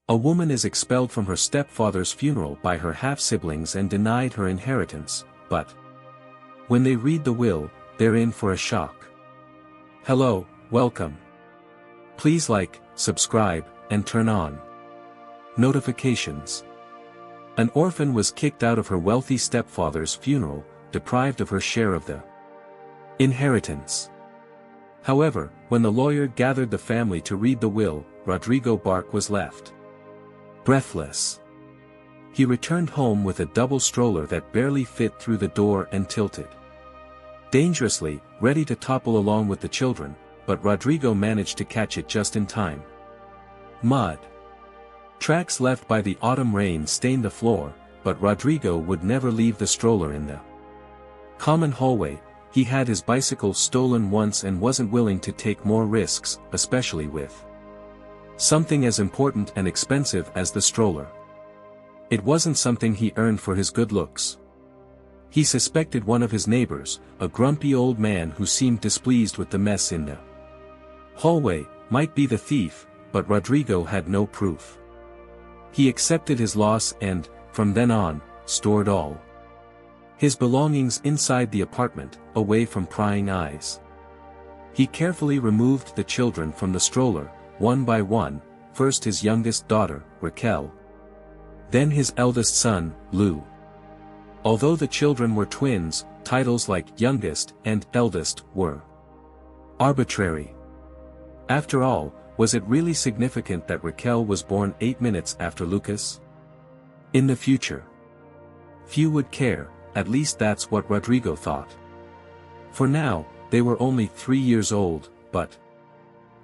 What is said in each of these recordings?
A woman is expelled from her stepfather's funeral by her half-siblings and denied her inheritance, but when they read the will, they're in for a shock. Hello, welcome. Please like, subscribe, and turn on notifications. An orphan was kicked out of her wealthy stepfather's funeral, deprived of her share of the inheritance. However, when the lawyer gathered the family to read the will, Rodrigo Bark was left breathless. He returned home with a double stroller that barely fit through the door and tilted dangerously, ready to topple along with the children, but Rodrigo managed to catch it just in time. Mud tracks left by the autumn rain stained the floor, but Rodrigo would never leave the stroller in the common hallway. He had his bicycle stolen once and wasn't willing to take more risks, especially with something as important and expensive as the stroller. It wasn't something he earned for his good looks. He suspected one of his neighbors, a grumpy old man who seemed displeased with the mess in the hallway, might be the thief, but Rodrigo had no proof. He accepted his loss and, from then on, stored all his belongings inside the apartment, away from prying eyes. He carefully removed the children from the stroller, one by one, first his youngest daughter, Raquel, then his eldest son, Lou. Although the children were twins, titles like youngest and eldest were arbitrary. After all, was it really significant that Raquel was born 8 minutes after Lucas? In the future, few would care, at least that's what Rodrigo thought. For now, they were only 3 years old, but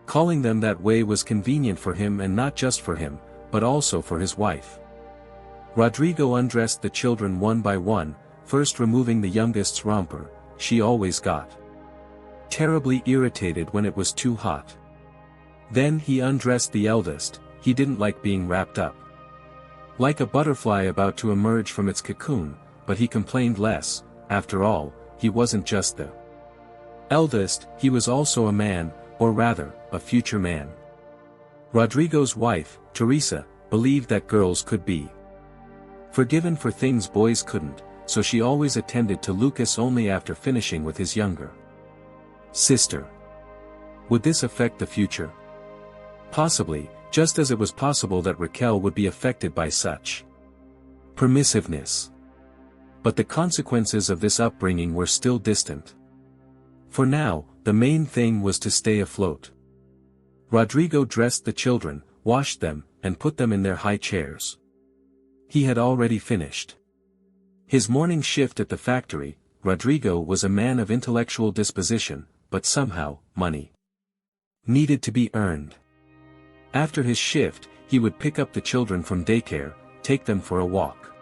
calling them that way was convenient for him, and not just for him, but also for his wife. Rodrigo undressed the children one by one, first removing the youngest's romper. She always got terribly irritated when it was too hot. Then he undressed the eldest. He didn't like being wrapped up like a butterfly about to emerge from its cocoon, but he complained less. After all, he wasn't just the eldest, he was also a man, or rather, a future man. Rodrigo's wife, Teresa, believed that girls could be forgiven for things boys couldn't, so she always attended to Lucas only after finishing with his younger sister. Would this affect the future? Possibly, just as it was possible that Raquel would be affected by such permissiveness. But the consequences of this upbringing were still distant. For now, the main thing was to stay afloat. Rodrigo dressed the children, washed them, and put them in their high chairs. He had already finished his morning shift at the factory. Rodrigo was a man of intellectual disposition, but somehow, money needed to be earned. After his shift, he would pick up the children from daycare, take them for a walk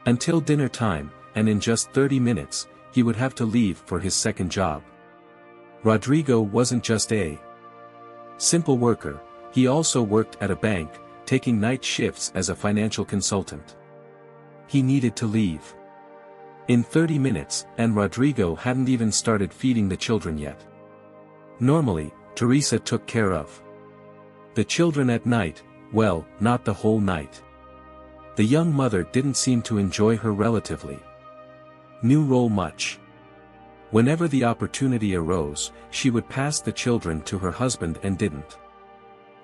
until dinner time, and in just 30 minutes, he would have to leave for his second job. Rodrigo wasn't just a simple worker, he also worked at a bank, taking night shifts as a financial consultant. He needed to leave in 30 minutes, and Rodrigo hadn't even started feeding the children yet. Normally, Teresa took care of the children at night, well, not the whole night. The young mother didn't seem to enjoy her relatively new role much. Whenever the opportunity arose, she would pass the children to her husband and didn't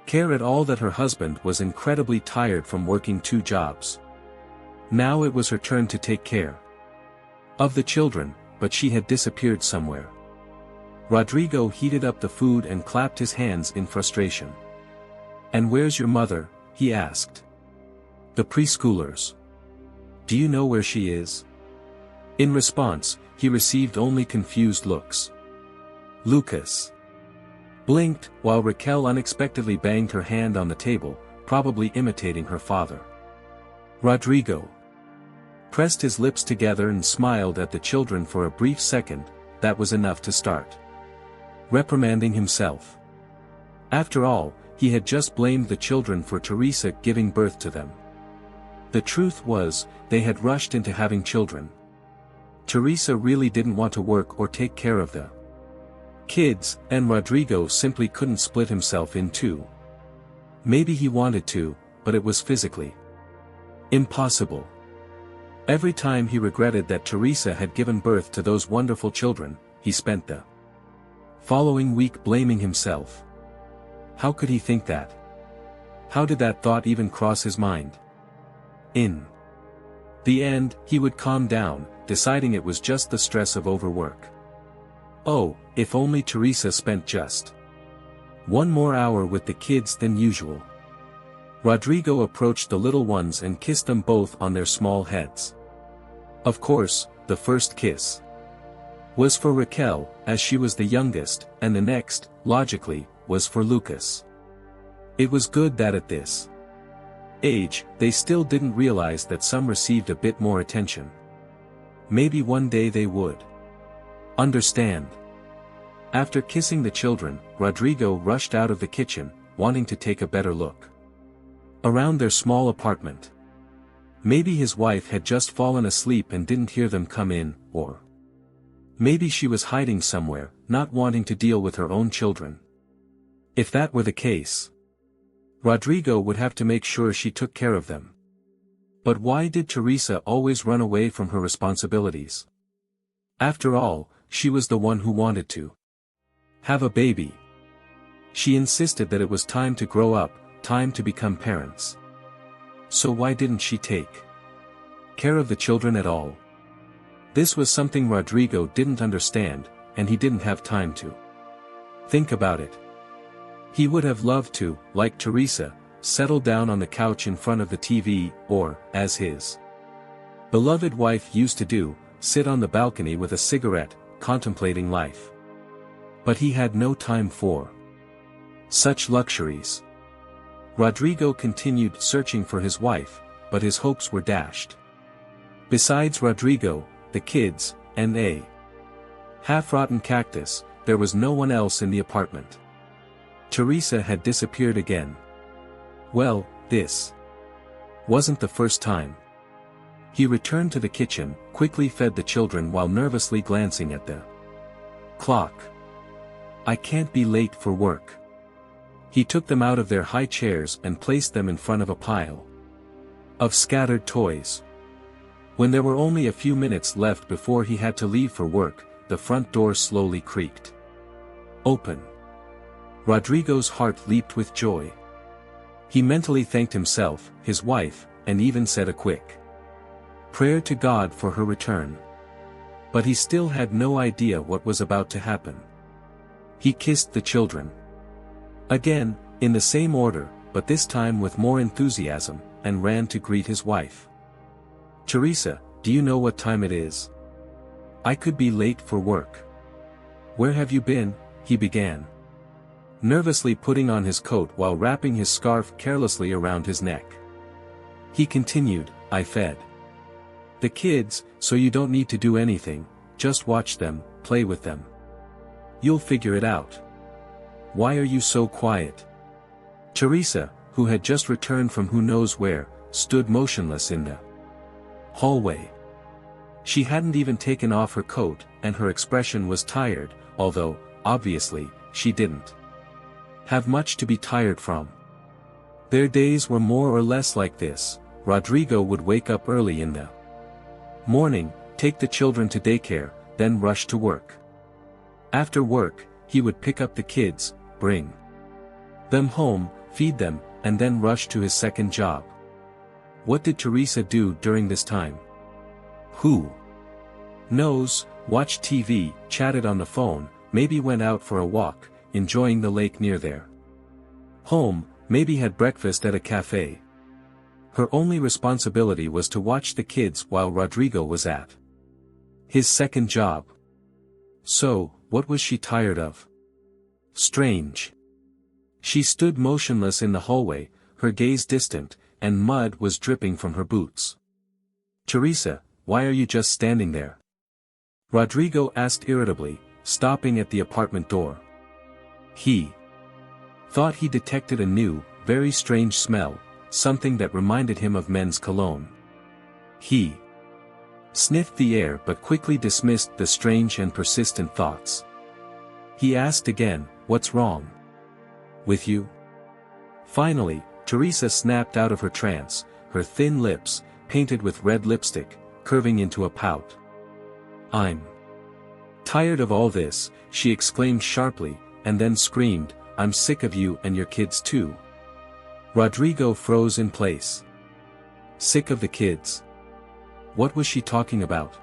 care at all that her husband was incredibly tired from working 2 jobs. Now it was her turn to take care of the children, but she had disappeared somewhere. Rodrigo heated up the food and clapped his hands in frustration. "And where's your mother?" he asked. "The preschoolers. Do you know where she is?" In response, he received only confused looks. Lucas blinked, while Raquel unexpectedly banged her hand on the table, probably imitating her father. Rodrigo pressed his lips together and smiled at the children for a brief second. That was enough to start reprimanding himself. After all, he had just blamed the children for Teresa giving birth to them. The truth was, they had rushed into having children. Teresa really didn't want to work or take care of the kids, and Rodrigo simply couldn't split himself in two. Maybe he wanted to, but it was physically impossible. Every time he regretted that Teresa had given birth to those wonderful children, he spent the following week blaming himself. How could he think that? How did that thought even cross his mind? In the end, he would calm down, deciding it was just the stress of overwork. Oh, if only Teresa spent just one more hour with the kids than usual. Rodrigo approached the little ones and kissed them both on their small heads. Of course, the first kiss was for Raquel, as she was the youngest, and the next, logically, was for Lucas. It was good that at this age, they still didn't realize that some received a bit more attention. Maybe one day they would understand. After kissing the children, Rodrigo rushed out of the kitchen, wanting to take a better look around their small apartment. Maybe his wife had just fallen asleep and didn't hear them come in, or maybe she was hiding somewhere, not wanting to deal with her own children. If that were the case, Rodrigo would have to make sure she took care of them. But why did Teresa always run away from her responsibilities? After all, she was the one who wanted to have a baby. She insisted that it was time to grow up, time to become parents. So why didn't she take care of the children at all? This was something Rodrigo didn't understand, and he didn't have time to think about it. He would have loved to, like Teresa, settle down on the couch in front of the TV, or, as his beloved wife used to do, sit on the balcony with a cigarette, contemplating life. But he had no time for such luxuries. Rodrigo continued searching for his wife, but his hopes were dashed. Besides Rodrigo, the kids, and a half-rotten cactus, there was no one else in the apartment. Teresa had disappeared again. Well, this wasn't the first time. He returned to the kitchen, quickly fed the children while nervously glancing at the clock. I can't be late for work. He took them out of their high chairs and placed them in front of a pile of scattered toys. When there were only a few minutes left before he had to leave for work, the front door slowly creaked open. Rodrigo's heart leaped with joy. He mentally thanked himself, his wife, and even said a quick prayer to God for her return. But he still had no idea what was about to happen. He kissed the children again, in the same order, but this time with more enthusiasm, and ran to greet his wife. Teresa, do you know what time it is? I could be late for work. Where have you been? He began, nervously putting on his coat while wrapping his scarf carelessly around his neck. He continued, I fed the kids, so you don't need to do anything, just watch them, play with them. You'll figure it out. Why are you so quiet? Teresa, who had just returned from who knows where, stood motionless in the hallway. She hadn't even taken off her coat, and her expression was tired, although, obviously, she didn't have much to be tired from. Their days were more or less like this. Rodrigo would wake up early in the morning, take the children to daycare, then rush to work. After work, he would pick up the kids, bring them home, feed them, and then rush to his second job. What did Teresa do during this time? Who knows? Watched TV, chatted on the phone, maybe went out for a walk, enjoying the lake near their home, maybe had breakfast at a cafe. Her only responsibility was to watch the kids while Rodrigo was at his second job. So, what was she tired of? Strange. She stood motionless in the hallway, her gaze distant, and mud was dripping from her boots. Teresa, why are you just standing there? Rodrigo asked irritably, stopping at the apartment door. He thought he detected a new, very strange smell, something that reminded him of men's cologne. He sniffed the air but quickly dismissed the strange and persistent thoughts. He asked again, what's wrong with you? Finally, Teresa snapped out of her trance, her thin lips, painted with red lipstick, curving into a pout. "I'm tired of all this," she exclaimed sharply, and then screamed, "I'm sick of you and your kids too." Rodrigo froze in place. Sick of the kids? What was she talking about?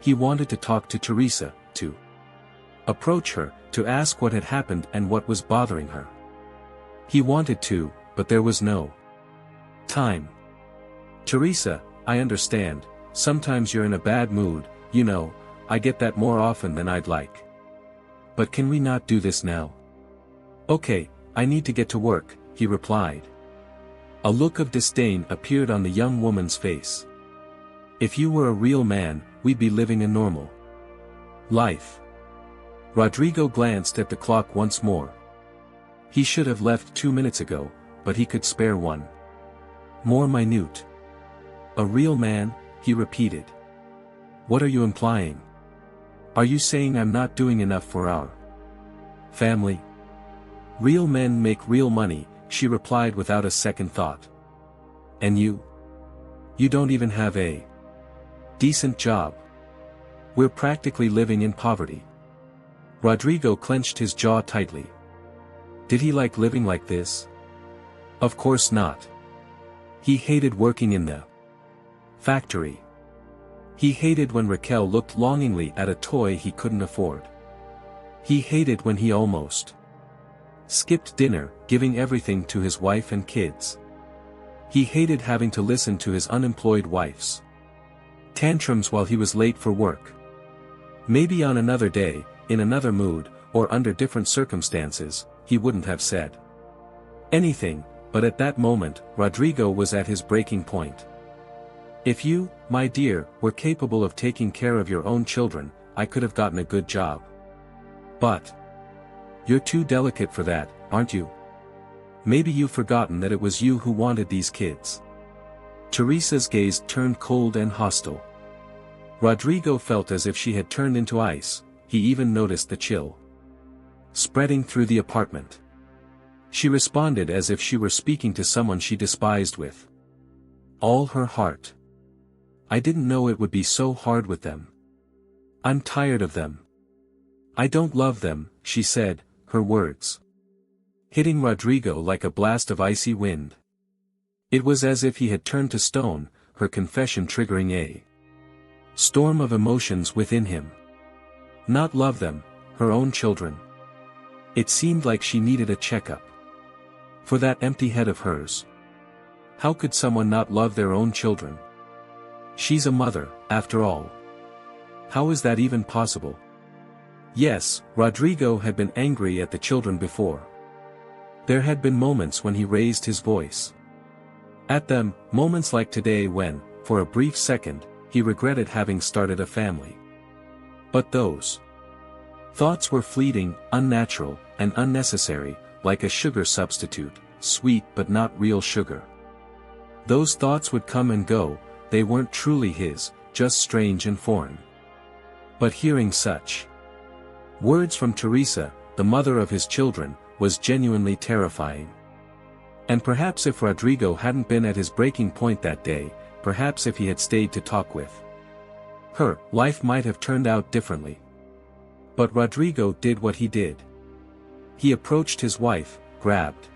He wanted to talk to Teresa, to approach her, to ask what had happened and what was bothering her. He wanted to, but there was no time. "Teresa, I understand, sometimes you're in a bad mood, you know, I get that more often than I'd like. But can we not do this now?" "Okay, I need to get to work," he replied. A look of disdain appeared on the young woman's face. "If you were a real man, we'd be living a normal life." Rodrigo glanced at the clock once more. He should have left 2 minutes ago, but he could spare one more minute. "A real man," he repeated. "What are you implying? Are you saying I'm not doing enough for our family?" "Real men make real money," she replied without a second thought. "And you? You don't even have a decent job. We're practically living in poverty." Rodrigo clenched his jaw tightly. Did he like living like this? Of course not. He hated working in the factory. He hated when Raquel looked longingly at a toy he couldn't afford. He hated when he almost skipped dinner, giving everything to his wife and kids. He hated having to listen to his unemployed wife's tantrums while he was late for work. Maybe on another day, in another mood, or under different circumstances, he wouldn't have said anything, but at that moment, Rodrigo was at his breaking point. "If you, my dear, were capable of taking care of your own children, I could have gotten a good job. But you're too delicate for that, aren't you? Maybe you've forgotten that it was you who wanted these kids." Teresa's gaze turned cold and hostile. Rodrigo felt as if she had turned into ice. He even noticed the chill spreading through the apartment. She responded as if she were speaking to someone she despised with all her heart. "I didn't know it would be so hard with them. I'm tired of them. I don't love them," she said, her words hitting Rodrigo like a blast of icy wind. It was as if he had turned to stone, her confession triggering a storm of emotions within him. Not love them, her own children. It seemed like she needed a checkup for that empty head of hers. How could someone not love their own children? She's a mother, after all. How is that even possible? Yes, Rodrigo had been angry at the children before. There had been moments when he raised his voice at them, moments like today when, for a brief second, he regretted having started a family. But those thoughts were fleeting, unnatural, and unnecessary, like a sugar substitute, sweet but not real sugar. Those thoughts would come and go, they weren't truly his, just strange and foreign. But hearing such words from Teresa, the mother of his children, was genuinely terrifying. And perhaps if Rodrigo hadn't been at his breaking point that day, perhaps if he had stayed to talk with her, life might have turned out differently. But Rodrigo did what he did. He approached his wife, grabbed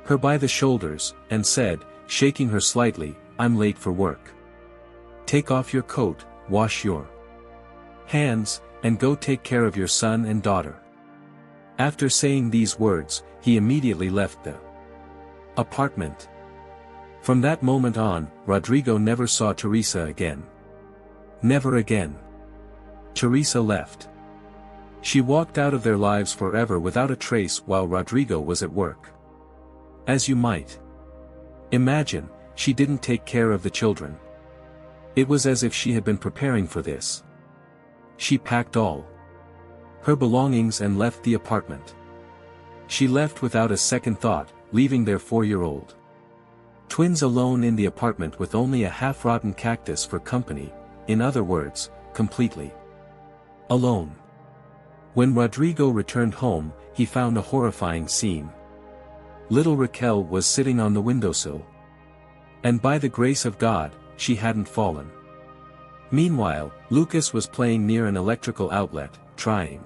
her by the shoulders, and said, shaking her slightly, "I'm late for work. Take off your coat, wash your hands, and go take care of your son and daughter." After saying these words, he immediately left the apartment. From that moment on, Rodrigo never saw Teresa again. Never again. Teresa left. She walked out of their lives forever without a trace while Rodrigo was at work. As you might imagine, she didn't take care of the children. It was as if she had been preparing for this. She packed all her belongings and left the apartment. She left without a second thought, leaving their 4-year-old twins alone in the apartment with only a half-rotten cactus for company, in other words, completely alone. When Rodrigo returned home, he found a horrifying scene. little Raquel was sitting on the windowsill. And by the grace of God, she hadn't fallen. Meanwhile, Lucas was playing near an electrical outlet, trying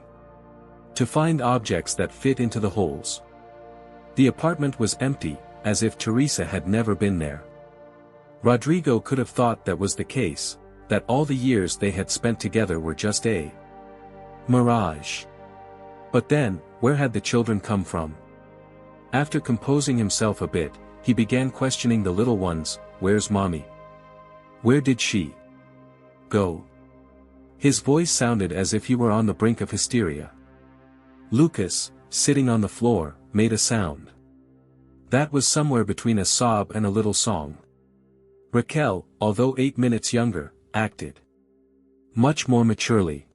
to find objects that fit into the holes. The apartment was empty, as if Teresa had never been there. Rodrigo could have thought that was the case, that all the years they had spent together were just a mirage. But then, where had the children come from? After composing himself a bit, he began questioning the little ones. Where's mommy? Where did she go? His voice sounded as if he were on the brink of hysteria. Lucas, sitting on the floor, made a sound that was somewhere between a sob and a little song. Raquel, although 8 minutes younger, acted much more maturely.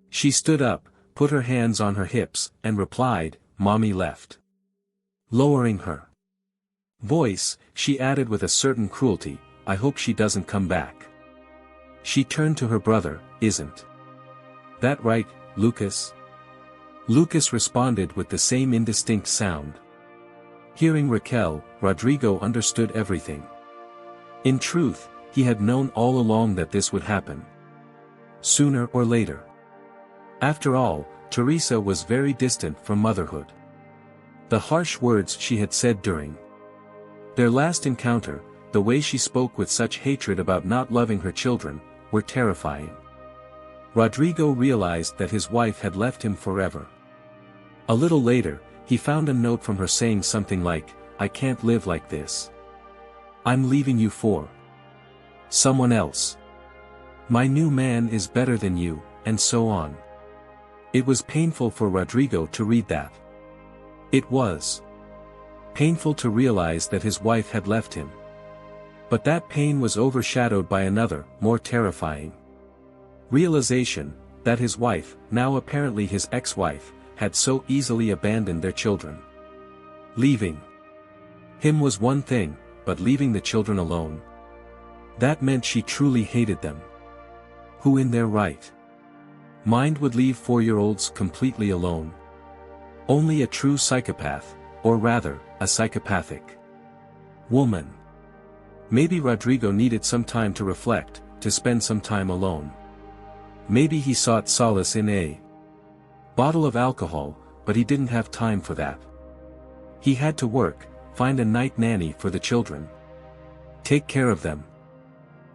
She stood up, put her hands on her hips, and replied, "Mommy left." Lowering her voice, she added with a certain cruelty, "I hope she doesn't come back." She turned to her brother, "Isn't that right, Lucas?" Lucas responded with the same indistinct sound. Hearing Raquel, Rodrigo understood everything. In truth, he had known all along that this would happen, sooner or later. After all, Teresa was very distant from motherhood. The harsh words she had said during their last encounter, the way she spoke with such hatred about not loving her children, were terrifying. Rodrigo realized that his wife had left him forever. A little later, he found a note from her saying something like, "I can't live like this. I'm leaving you for someone else. My new man is better than you," and so on. It was painful for Rodrigo to read that. It was painful to realize that his wife had left him. But that pain was overshadowed by another, more terrifying realization, that his wife, now apparently his ex-wife, had so easily abandoned their children. Leaving him was one thing, but leaving the children alone, that meant she truly hated them. Who in their right mind would leave 4-year-olds completely alone? Only a true psychopath, or rather, a psychopathic woman. Maybe Rodrigo needed some time to reflect, to spend some time alone. Maybe he sought solace in a bottle of alcohol, but he didn't have time for that. He had to work, find a night nanny for the children, take care of them.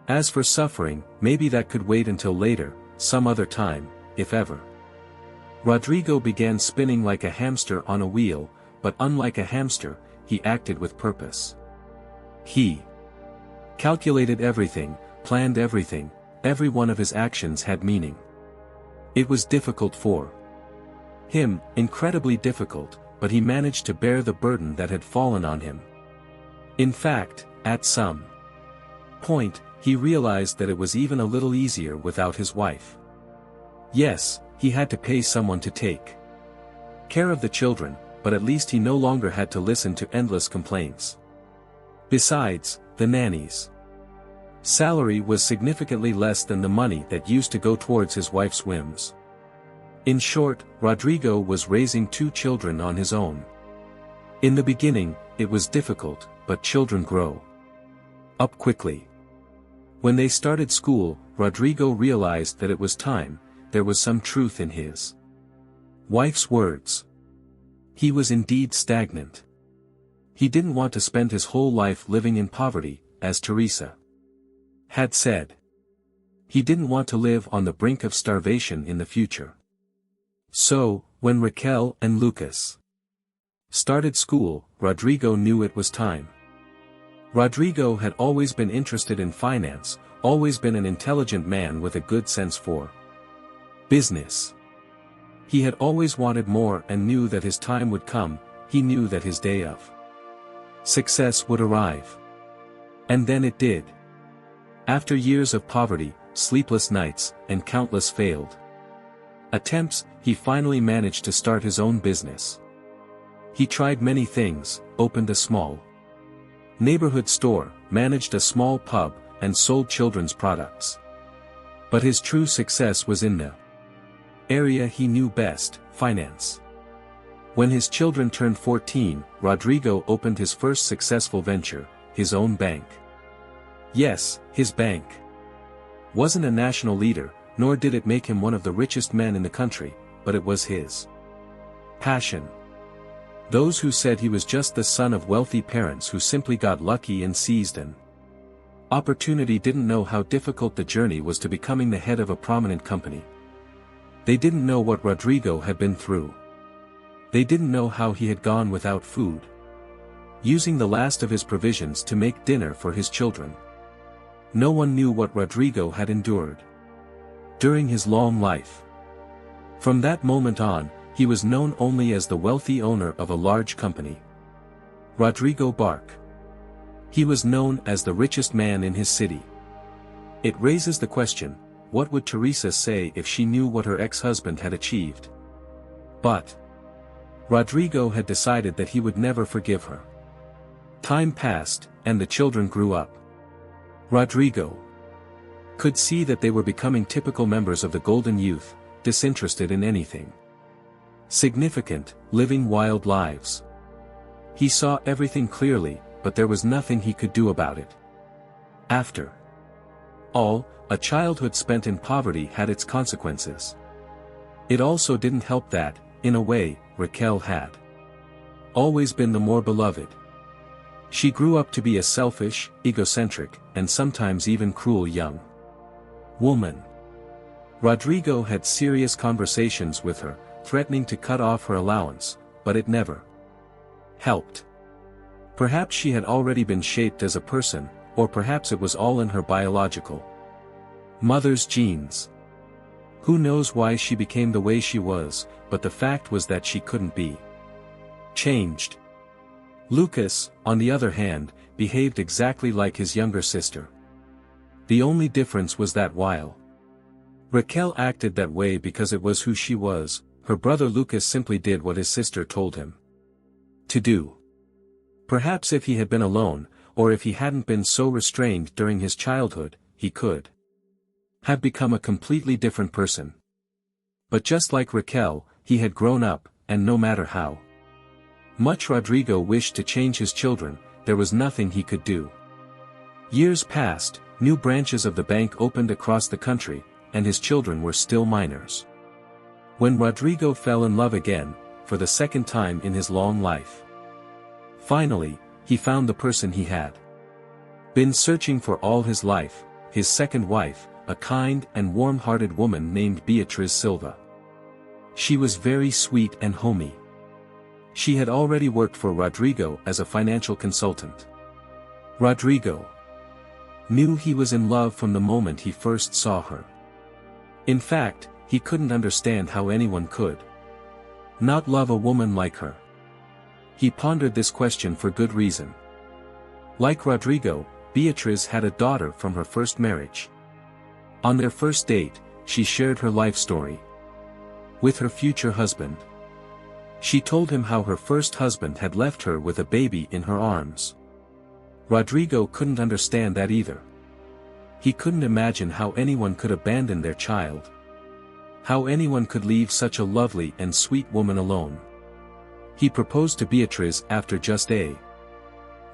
As for suffering, maybe that could wait until later, some other time, if ever. Rodrigo began spinning like a hamster on a wheel, but unlike a hamster, he acted with purpose. He calculated everything, planned everything, every one of his actions had meaning. It was difficult for him, incredibly difficult, but he managed to bear the burden that had fallen on him. In fact, at some point, he realized that it was even a little easier without his wife. Yes, he had to pay someone to take care of the children, but at least he no longer had to listen to endless complaints. Besides, the nanny's salary was significantly less than the money that used to go towards his wife's whims. In short, Rodrigo was raising 2 children on his own. In the beginning, it was difficult, but children grow up quickly. When they started school, Rodrigo realized that it was time. There was some truth in his wife's words. He was indeed stagnant. He didn't want to spend his whole life living in poverty, as Teresa had said. He didn't want to live on the brink of starvation in the future. So, when Raquel and Lucas started school, Rodrigo knew it was time. Rodrigo had always been interested in finance, always been an intelligent man with a good sense for business. He had always wanted more and knew that his time would come. He knew that his day of success would arrive. And then it did. After years of poverty, sleepless nights, and countless failed attempts, he finally managed to start his own business. He tried many things, opened a small neighborhood store, managed a small pub, and sold children's products. But his true success was in the area he knew best, finance. When his children turned 14, Rodrigo opened his first successful venture, his own bank. Yes, his bank. Wasn't a national leader, nor did it make him one of the richest men in the country, but it was his passion. Those who said he was just the son of wealthy parents who simply got lucky and seized an opportunity didn't know how difficult the journey was to becoming the head of a prominent company. They didn't know what Rodrigo had been through. They didn't know how he had gone without food, using the last of his provisions to make dinner for his children. No one knew what Rodrigo had endured during his long life. From that moment on, he was known only as the wealthy owner of a large company. Rodrigo Bark. He was known as the richest man in his city. It raises the question, what would Teresa say if she knew what her ex-husband had achieved? But Rodrigo had decided that he would never forgive her. Time passed, and the children grew up. Rodrigo could see that they were becoming typical members of the golden youth, disinterested in anything significant, living wild lives. He saw everything clearly, but there was nothing he could do about it. After all, a childhood spent in poverty had its consequences. It also didn't help that, in a way, Raquel had always been the more beloved. She grew up to be a selfish, egocentric, and sometimes even cruel young woman. Rodrigo had serious conversations with her, threatening to cut off her allowance, but it never helped. Perhaps she had already been shaped as a person, or perhaps it was all in her biological mother's genes. Who knows why she became the way she was, but the fact was that she couldn't be changed. Lucas, on the other hand, behaved exactly like his younger sister. The only difference was that while Raquel acted that way because it was who she was, her brother Lucas simply did what his sister told him to do. Perhaps if he had been alone, or if he hadn't been so restrained during his childhood, he could have become a completely different person. But just like Raquel, he had grown up, and no matter how much Rodrigo wished to change his children, there was nothing he could do. Years passed, new branches of the bank opened across the country, and his children were still minors. When Rodrigo fell in love again, for the second time in his long life. Finally, he found the person he had been searching for all his life, his second wife, a kind and warm-hearted woman named Beatriz Silva. She was very sweet and homey. She had already worked for Rodrigo as a financial consultant. Rodrigo knew he was in love from the moment he first saw her. In fact, he couldn't understand how anyone could not love a woman like her. He pondered this question for good reason. Like Rodrigo, Beatriz had a daughter from her first marriage. On their first date, she shared her life story with her future husband. She told him how her first husband had left her with a baby in her arms. Rodrigo couldn't understand that either. He couldn't imagine how anyone could abandon their child. How anyone could leave such a lovely and sweet woman alone. He proposed to Beatriz after just a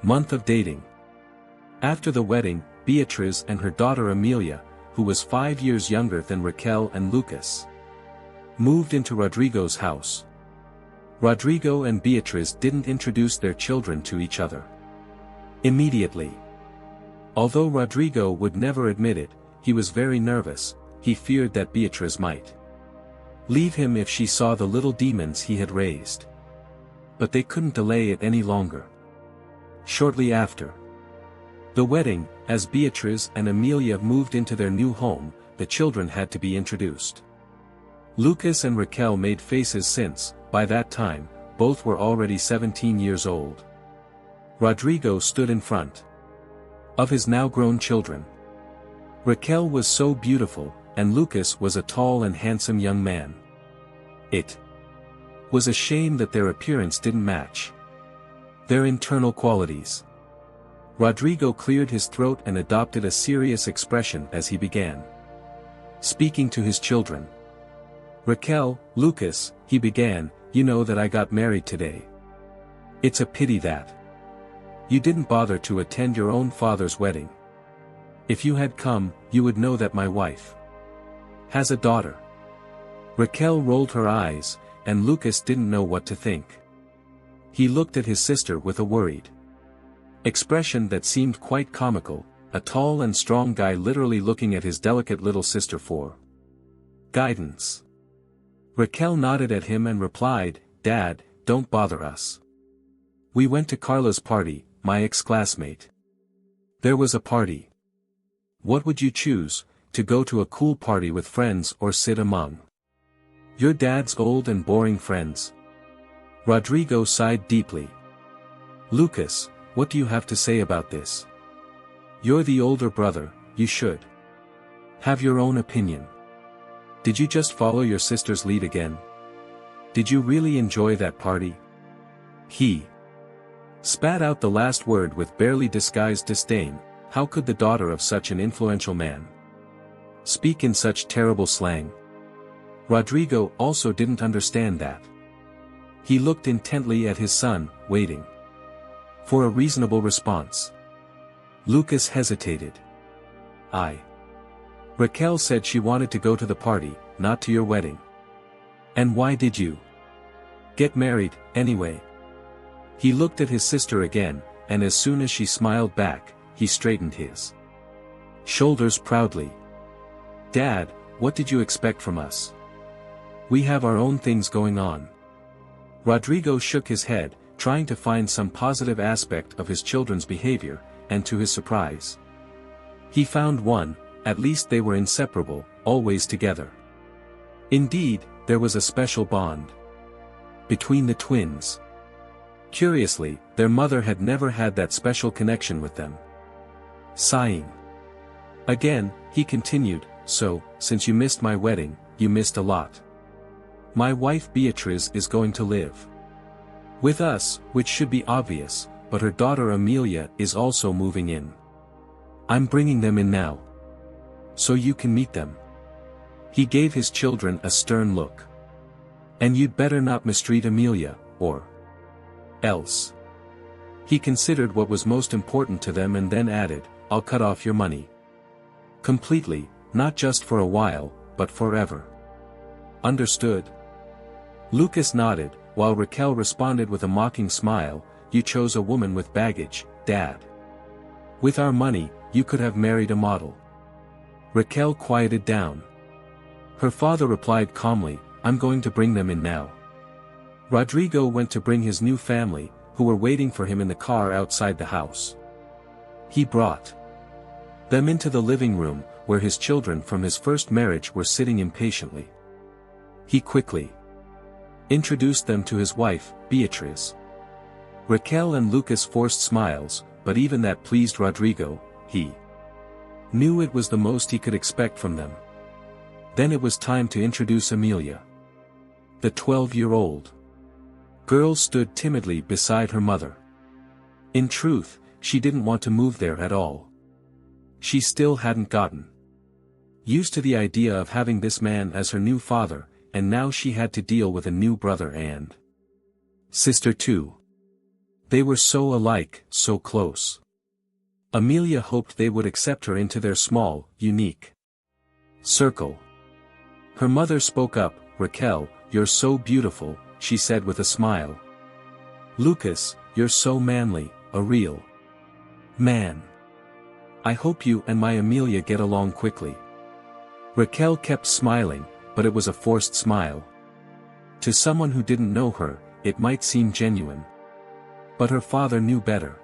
month of dating. After the wedding, Beatriz and her daughter Amelia, who was 5 years younger than Raquel and Lucas, moved into Rodrigo's house. Rodrigo and Beatriz didn't introduce their children to each other immediately. Although Rodrigo would never admit it, he was very nervous. He feared that Beatriz might leave him if she saw the little demons he had raised. But they couldn't delay it any longer. Shortly after the wedding, as Beatriz and Amelia moved into their new home, the children had to be introduced. Lucas and Raquel made faces since, by that time, both were already 17 years old. Rodrigo stood in front of his now-grown children. Raquel was so beautiful, and Lucas was a tall and handsome young man. It was a shame that their appearance didn't match their internal qualities. Rodrigo cleared his throat and adopted a serious expression as he began speaking to his children. Raquel, Lucas, he began, you know that I got married today. It's a pity that you didn't bother to attend your own father's wedding. If you had come, you would know that my wife has a daughter." Raquel rolled her eyes, and Lucas didn't know what to think. He looked at his sister with a worried expression that seemed quite comical, a tall and strong guy literally looking at his delicate little sister for guidance. Raquel nodded at him and replied, "Dad, don't bother us. We went to Carla's party, my ex-classmate. There was a party. What would you choose, to go to a cool party with friends or sit among your dad's old and boring friends?" Rodrigo sighed deeply. "Lucas, what do you have to say about this? You're the older brother, you should have your own opinion. Did you just follow your sister's lead again? Did you really enjoy that party?" He spat out the last word with barely disguised disdain. How could the daughter of such an influential man speak in such terrible slang? Rodrigo also didn't understand that. He looked intently at his son, waiting for a reasonable response. Lucas hesitated. Raquel said she wanted to go to the party, not to your wedding. And why did you get married, anyway?" He looked at his sister again, and as soon as she smiled back, he straightened his shoulders proudly. "Dad, what did you expect from us? We have our own things going on." Rodrigo shook his head, trying to find some positive aspect of his children's behavior, and to his surprise, he found one. At least they were inseparable, always together. Indeed, there was a special bond between the twins. Curiously, their mother had never had that special connection with them. Sighing again, he continued, "So, since you missed my wedding, you missed a lot. My wife Beatriz is going to live with us, which should be obvious, but her daughter Amelia is also moving in. I'm bringing them in now, so you can meet them." He gave his children a stern look. "And you'd better not mistreat Amelia, or else." He considered what was most important to them and then added, "I'll cut off your money completely, not just for a while, but forever. Understood?" Lucas nodded, while Raquel responded with a mocking smile, "You chose a woman with baggage, Dad. With our money, you could have married a model." Raquel quieted down. Her father replied calmly, "I'm going to bring them in now." Rodrigo went to bring his new family, who were waiting for him in the car outside the house. He brought them into the living room, where his children from his first marriage were sitting impatiently. He quickly introduced them to his wife, Beatriz. Raquel and Lucas forced smiles, but even that pleased Rodrigo. He knew it was the most he could expect from them. Then it was time to introduce Amelia. The 12-year-old girl stood timidly beside her mother. In truth, she didn't want to move there at all. She still hadn't gotten used to the idea of having this man as her new father, and now she had to deal with a new brother and sister too. They were so alike, so close. Amelia hoped they would accept her into their small, unique circle. Her mother spoke up, "Raquel, you're so beautiful," she said with a smile. "Lucas, you're so manly, a real man. I hope you and my Amelia get along quickly." Raquel kept smiling, but it was a forced smile. To someone who didn't know her, it might seem genuine. But her father knew better.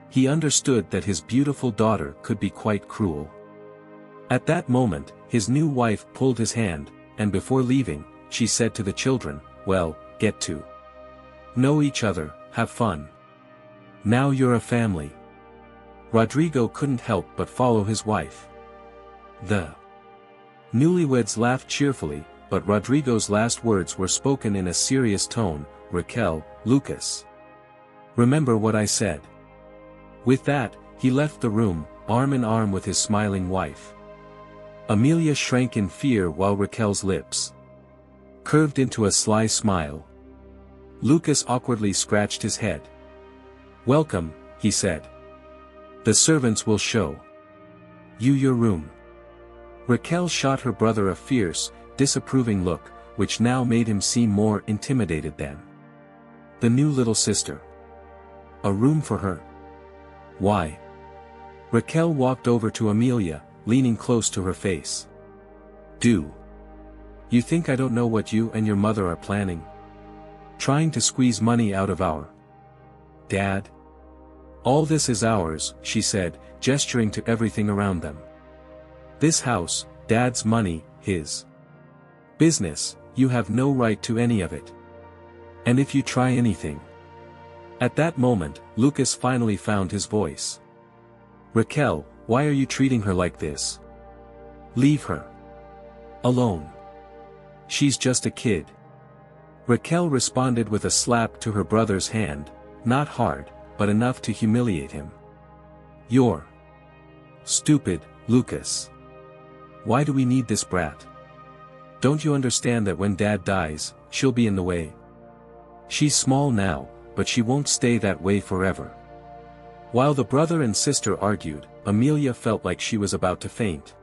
He understood that his beautiful daughter could be quite cruel. At that moment, his new wife pulled his hand, and before leaving, she said to the children, "Well, get to know each other, have fun. Now you're a family." Rodrigo couldn't help but follow his wife. The newlyweds laughed cheerfully, but Rodrigo's last words were spoken in a serious tone, "Raquel, Lucas. Remember what I said." With that, he left the room, arm in arm with his smiling wife. Amelia shrank in fear while Raquel's lips curved into a sly smile. Lucas awkwardly scratched his head. "Welcome," he said. "The servants will show you your room." Raquel shot her brother a fierce, disapproving look, which now made him seem more intimidated than the new little sister. A room for her? Why? Raquel walked over to Amelia, leaning close to her face. "Do you think I don't know what you and your mother are planning? Trying to squeeze money out of our dad? All this is ours," she said, gesturing to everything around them. "This house, Dad's money, his business, you have no right to any of it. And if you try anything..." At that moment, Lucas finally found his voice. "Raquel, why are you treating her like this? Leave her alone. She's just a kid." Raquel responded with a slap to her brother's hand, not hard, but enough to humiliate him. "You're stupid, Lucas. Why do we need this brat? Don't you understand that when Dad dies, she'll be in the way? She's small now, but she won't stay that way forever." While the brother and sister argued, Amelia felt like she was about to faint.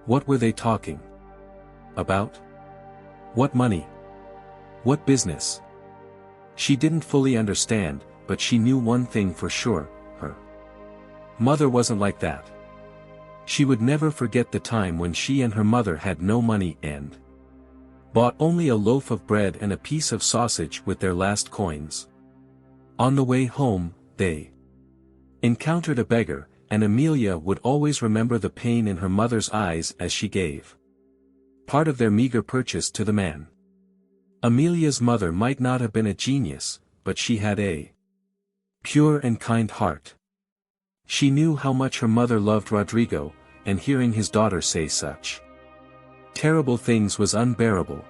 What were they talking about? What money? What business? She didn't fully understand, but she knew one thing for sure: her mother wasn't like that. She would never forget the time when she and her mother had no money and bought only a loaf of bread and a piece of sausage with their last coins. On the way home, they encountered a beggar, and Amelia would always remember the pain in her mother's eyes as she gave part of their meager purchase to the man. Amelia's mother might not have been a genius, but she had a pure and kind heart. She knew how much her mother loved Rodrigo, and hearing his daughter say such terrible things was unbearable.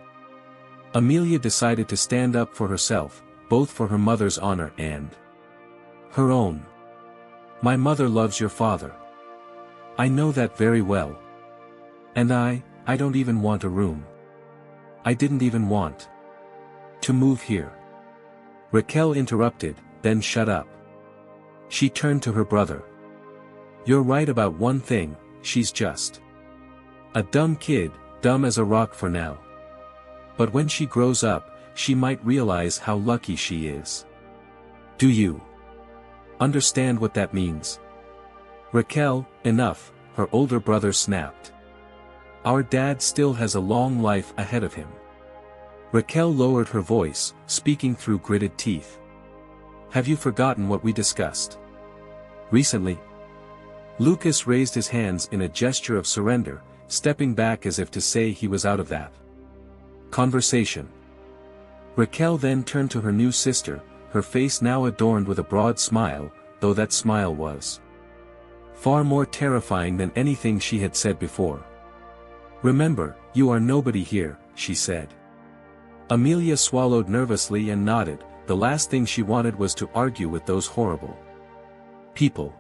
Amelia decided to stand up for herself, both for her mother's honor and her own. "My mother loves your father. I know that very well. And I don't even want a room. I didn't even want to move here." Raquel interrupted, then shut up. She turned to her brother. "You're right about one thing, she's just a dumb kid, dumb as a rock for now. But when she grows up, she might realize how lucky she is. Do you understand what that means?" "Raquel, enough," her older brother snapped. "Our dad still has a long life ahead of him." Raquel lowered her voice, speaking through gritted teeth. "Have you forgotten what we discussed recently?" Lucas raised his hands in a gesture of surrender, stepping back as if to say he was out of that conversation. Raquel then turned to her new sister, her face now adorned with a broad smile, though that smile was far more terrifying than anything she had said before. "Remember, you are nobody here," she said. Amelia swallowed nervously and nodded. The last thing she wanted was to argue with those horrible people.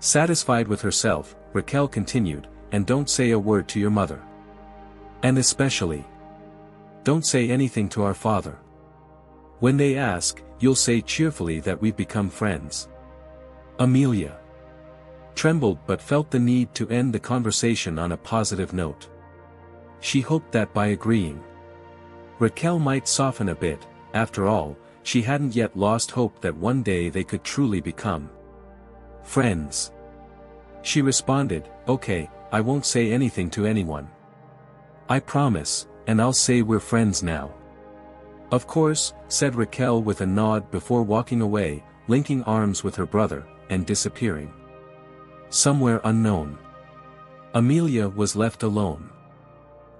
Satisfied with herself, Raquel continued, "And don't say a word to your mother. And especially, don't say anything to our father. When they ask, you'll say cheerfully that we've become friends." Amelia trembled but felt the need to end the conversation on a positive note. She hoped that by agreeing, Raquel might soften a bit. After all, she hadn't yet lost hope that one day they could truly become friends. She responded, "Okay, I won't say anything to anyone. I promise, and I'll say we're friends now." "Of course," said Raquel with a nod before walking away, linking arms with her brother, and disappearing somewhere unknown. Amelia was left alone.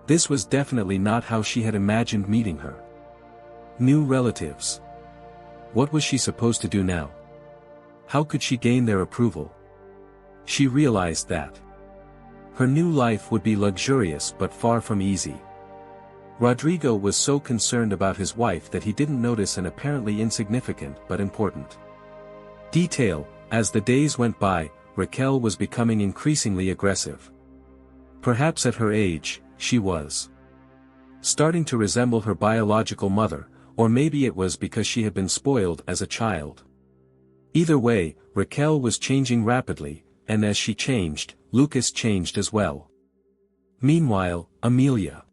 This was definitely not how she had imagined meeting her new relatives. What was she supposed to do now? How could she gain their approval? She realized that her new life would be luxurious but far from easy. Rodrigo was so concerned about his wife that he didn't notice an apparently insignificant but important detail. As the days went by, Raquel was becoming increasingly aggressive. Perhaps at her age, she was starting to resemble her biological mother, or maybe it was because she had been spoiled as a child. Either way, Raquel was changing rapidly, and as she changed, Lucas changed as well. Meanwhile, Amelia,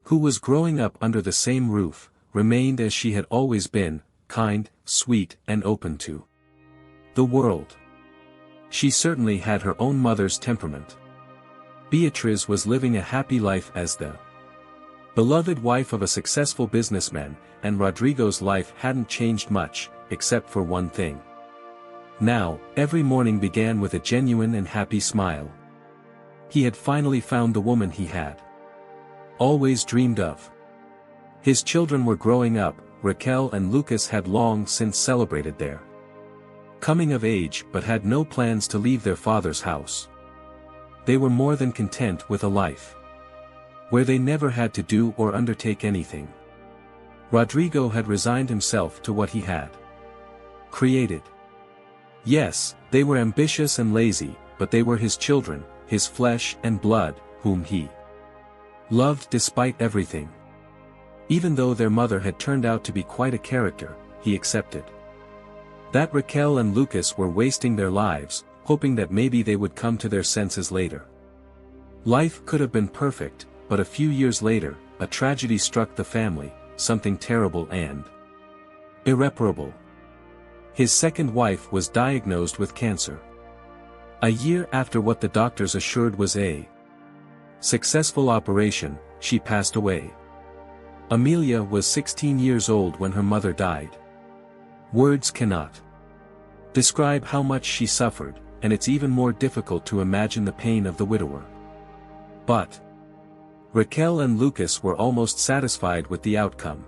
who was growing up under the same roof, remained as she had always been, kind, sweet, and open to the world. She certainly had her own mother's temperament. Beatriz was living a happy life as the beloved wife of a successful businessman, and Rodrigo's life hadn't changed much, except for one thing. Now, every morning began with a genuine and happy smile. He had finally found the woman he had always dreamed of. His children were growing up. Raquel and Lucas had long since celebrated their coming of age but had no plans to leave their father's house. They were more than content with a life where they never had to do or undertake anything. Rodrigo had resigned himself to what he had created. Yes, they were ambitious and lazy, but they were his children, his flesh and blood, whom he loved despite everything. Even though their mother had turned out to be quite a character, he accepted that Raquel and Lucas were wasting their lives, hoping that maybe they would come to their senses later. Life could have been perfect, but a few years later, a tragedy struck the family, something terrible and irreparable. His second wife was diagnosed with cancer. A year after what the doctors assured was a successful operation, she passed away. Amelia was 16 years old when her mother died. Words cannot describe how much she suffered, and it's even more difficult to imagine the pain of the widower. But Raquel and Lucas were almost satisfied with the outcome.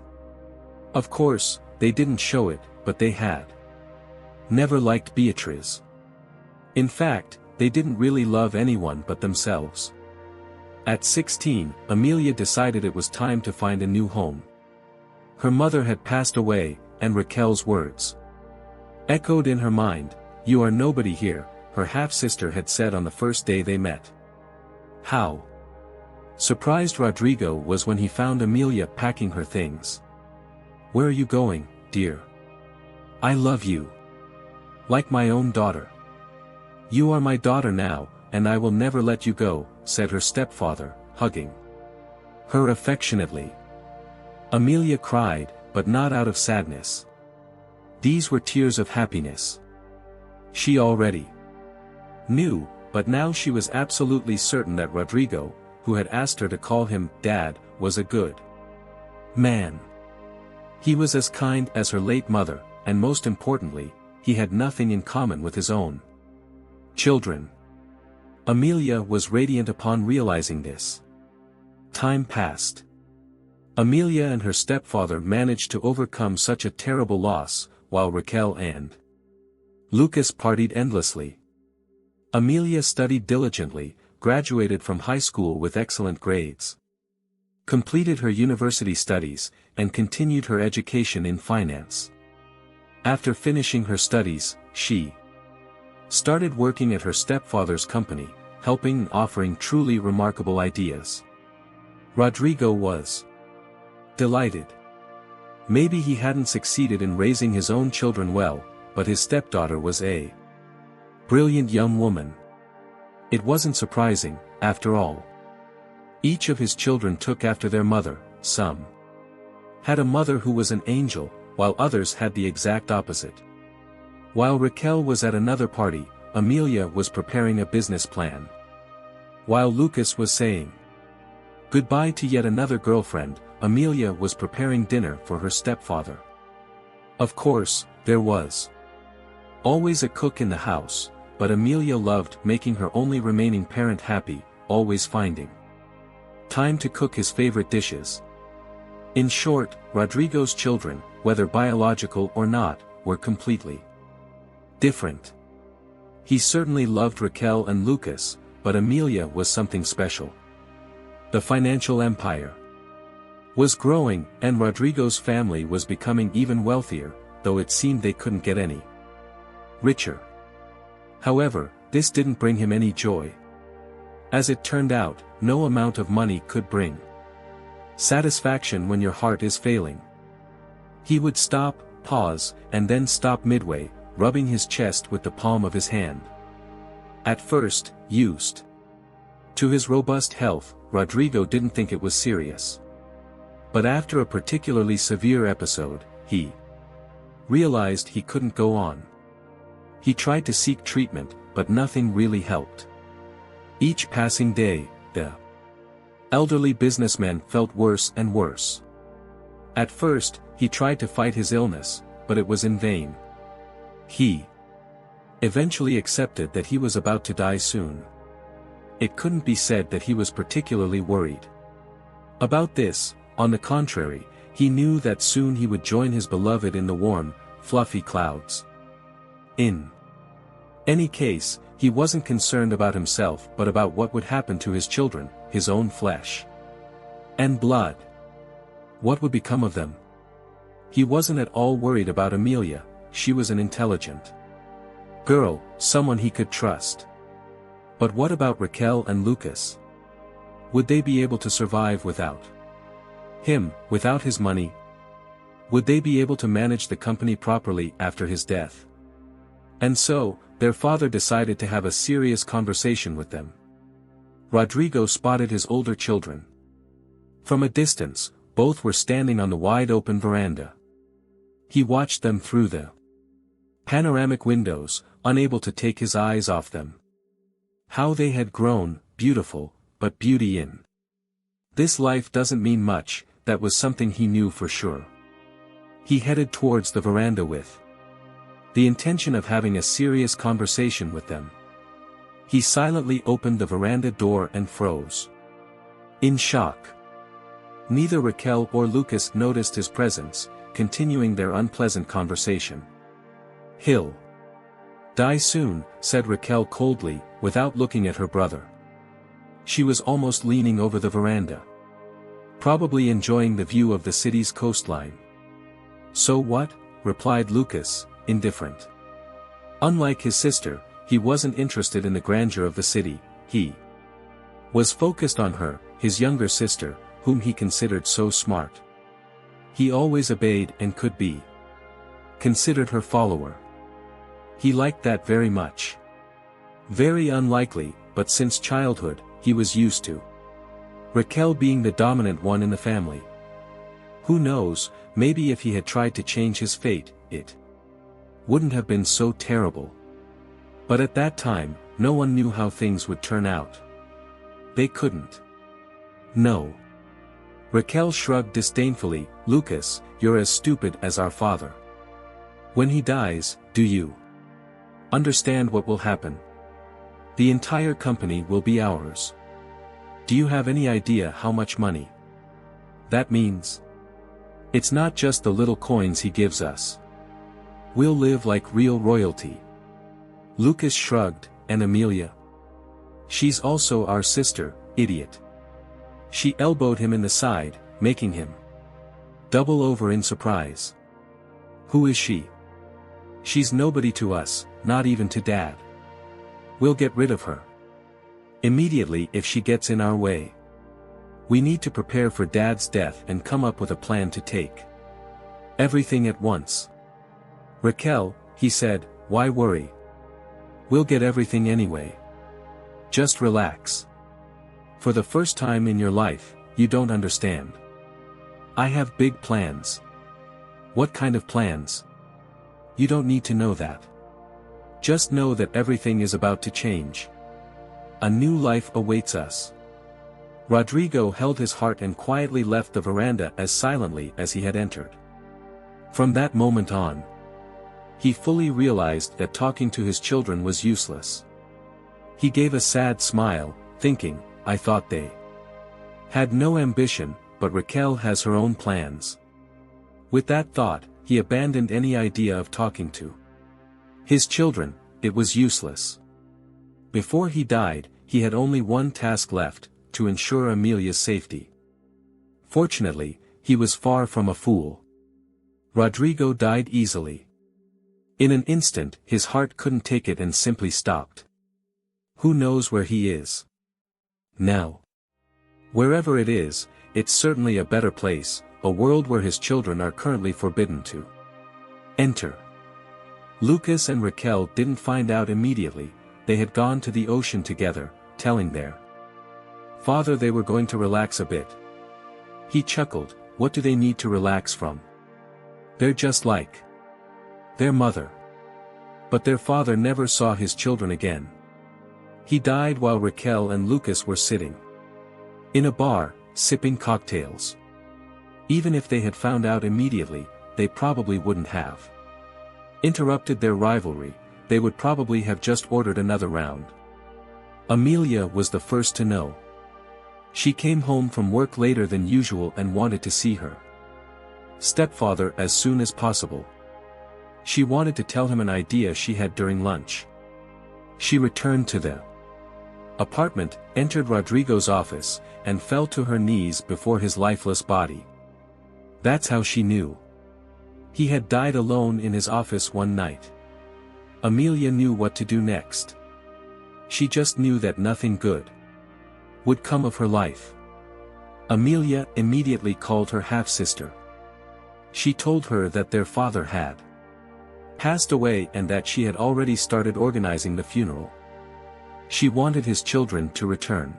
Of course, they didn't show it, but they had never liked Beatriz. In fact, they didn't really love anyone but themselves. At 16, Amelia decided it was time to find a new home. Her mother had passed away, and Raquel's words echoed in her mind. "You are nobody here," her half-sister had said on the first day they met. How surprised Rodrigo was when he found Amelia packing her things. "Where are you going, dear? I love you like my own daughter. You are my daughter now, and I will never let you go," said her stepfather, hugging her affectionately. Amelia cried, but not out of sadness. These were tears of happiness. She already knew, but now she was absolutely certain that Rodrigo, who had asked her to call him Dad, was a good man. He was as kind as her late mother, and most importantly, he had nothing in common with his own children. Amelia was radiant upon realizing this. Time passed. Amelia and her stepfather managed to overcome such a terrible loss, while Raquel and Lucas partied endlessly. Amelia studied diligently, graduated from high school with excellent grades, completed her university studies, and continued her education in finance. After finishing her studies, she started working at her stepfather's company, helping and offering truly remarkable ideas. Rodrigo was delighted. Maybe he hadn't succeeded in raising his own children well, but his stepdaughter was a brilliant young woman. It wasn't surprising, after all. Each of his children took after their mother. Some had a mother who was an angel, while others had the exact opposite. While Raquel was at another party, Amelia was preparing a business plan. While Lucas was saying goodbye to yet another girlfriend, Amelia was preparing dinner for her stepfather. Of course, there was always a cook in the house, but Amelia loved making her only remaining parent happy, always finding time to cook his favorite dishes. In short, Rodrigo's children, whether biological or not, were completely different. He certainly loved Raquel and Lucas, but Amelia was something special. The financial empire was growing, and Rodrigo's family was becoming even wealthier, though it seemed they couldn't get any richer. However, this didn't bring him any joy. As it turned out, no amount of money could bring satisfaction when your heart is failing. He would stop, pause, and then stop midway, rubbing his chest with the palm of his hand. At first, used to his robust health, Rodrigo didn't think it was serious. But after a particularly severe episode, he realized he couldn't go on. He tried to seek treatment, but nothing really helped. Each passing day, the elderly businessman felt worse and worse. At first, he tried to fight his illness, but it was in vain. He eventually accepted that he was about to die soon. It couldn't be said that he was particularly worried about this. On the contrary, he knew that soon he would join his beloved in the warm, fluffy clouds. In any case, he wasn't concerned about himself but about what would happen to his children, his own flesh and blood. What would become of them? He wasn't at all worried about Amelia. She was an intelligent girl, someone he could trust. But what about Raquel and Lucas? Would they be able to survive without him, without his money? Would they be able to manage the company properly after his death? And so, their father decided to have a serious conversation with them. Rodrigo spotted his older children. From a distance, both were standing on the wide-open veranda. He watched them through the panoramic windows, unable to take his eyes off them. How they had grown, beautiful, but beauty in this life doesn't mean much, that was something he knew for sure. He headed towards the veranda with the intention of having a serious conversation with them. He silently opened the veranda door and froze in shock. Neither Raquel or Lucas noticed his presence, continuing their unpleasant conversation. "He'll die soon," said Raquel coldly, without looking at her brother. She was almost leaning over the veranda, probably enjoying the view of the city's coastline. "So what?" replied Lucas, indifferent. Unlike his sister, he wasn't interested in the grandeur of the city. He was focused on her, his younger sister, whom he considered so smart. He always obeyed and could be considered her follower. He liked that very much. Very unlikely, but since childhood, he was used to Raquel being the dominant one in the family. Who knows, maybe if he had tried to change his fate, it wouldn't have been so terrible. But at that time, no one knew how things would turn out. They couldn't. No. Raquel shrugged disdainfully. "Lucas, you're as stupid as our father. When he dies, do you understand what will happen? The entire company will be ours. Do you have any idea how much money that means? It's not just the little coins he gives us. We'll live like real royalty." Lucas shrugged. "And Amelia? She's also our sister, idiot." She elbowed him in the side, making him double over in surprise. "Who is she?" "She's nobody to us, not even to Dad. We'll get rid of her immediately if she gets in our way. We need to prepare for Dad's death and come up with a plan to take everything at once." "Raquel," he said, "why worry? We'll get everything anyway. Just relax. For the first time in your life, you don't understand. I have big plans." "What kind of plans?" "You don't need to know that. Just know that everything is about to change. A new life awaits us." Rodrigo held his heart and quietly left the veranda as silently as he had entered. From that moment on, he fully realized that talking to his children was useless. He gave a sad smile, thinking, "I thought they had no ambition, but Raquel has her own plans." With that thought, he abandoned any idea of talking to his children. It was useless. Before he died, he had only one task left, to ensure Amelia's safety. Fortunately, he was far from a fool. Rodrigo died easily. In an instant, his heart couldn't take it and simply stopped. Who knows where he is now? Wherever it is, it's certainly a better place, a world where his children are currently forbidden to enter. Lucas and Raquel didn't find out immediately. They had gone to the ocean together, telling their father they were going to relax a bit. He chuckled, "What do they need to relax from? They're just like their mother." But their father never saw his children again. He died while Raquel and Lucas were sitting in a bar, sipping cocktails. Even if they had found out immediately, they probably wouldn't have interrupted their rivalry. They would probably have just ordered another round. Amelia was the first to know. She came home from work later than usual and wanted to see her stepfather as soon as possible. She wanted to tell him an idea she had during lunch. She returned to the apartment, entered Rodrigo's office, and fell to her knees before his lifeless body. That's how she knew. He had died alone in his office one night. Amelia knew what to do next. She just knew that nothing good would come of her life. Amelia immediately called her half-sister. She told her that their father had passed away and that she had already started organizing the funeral. She wanted his children to return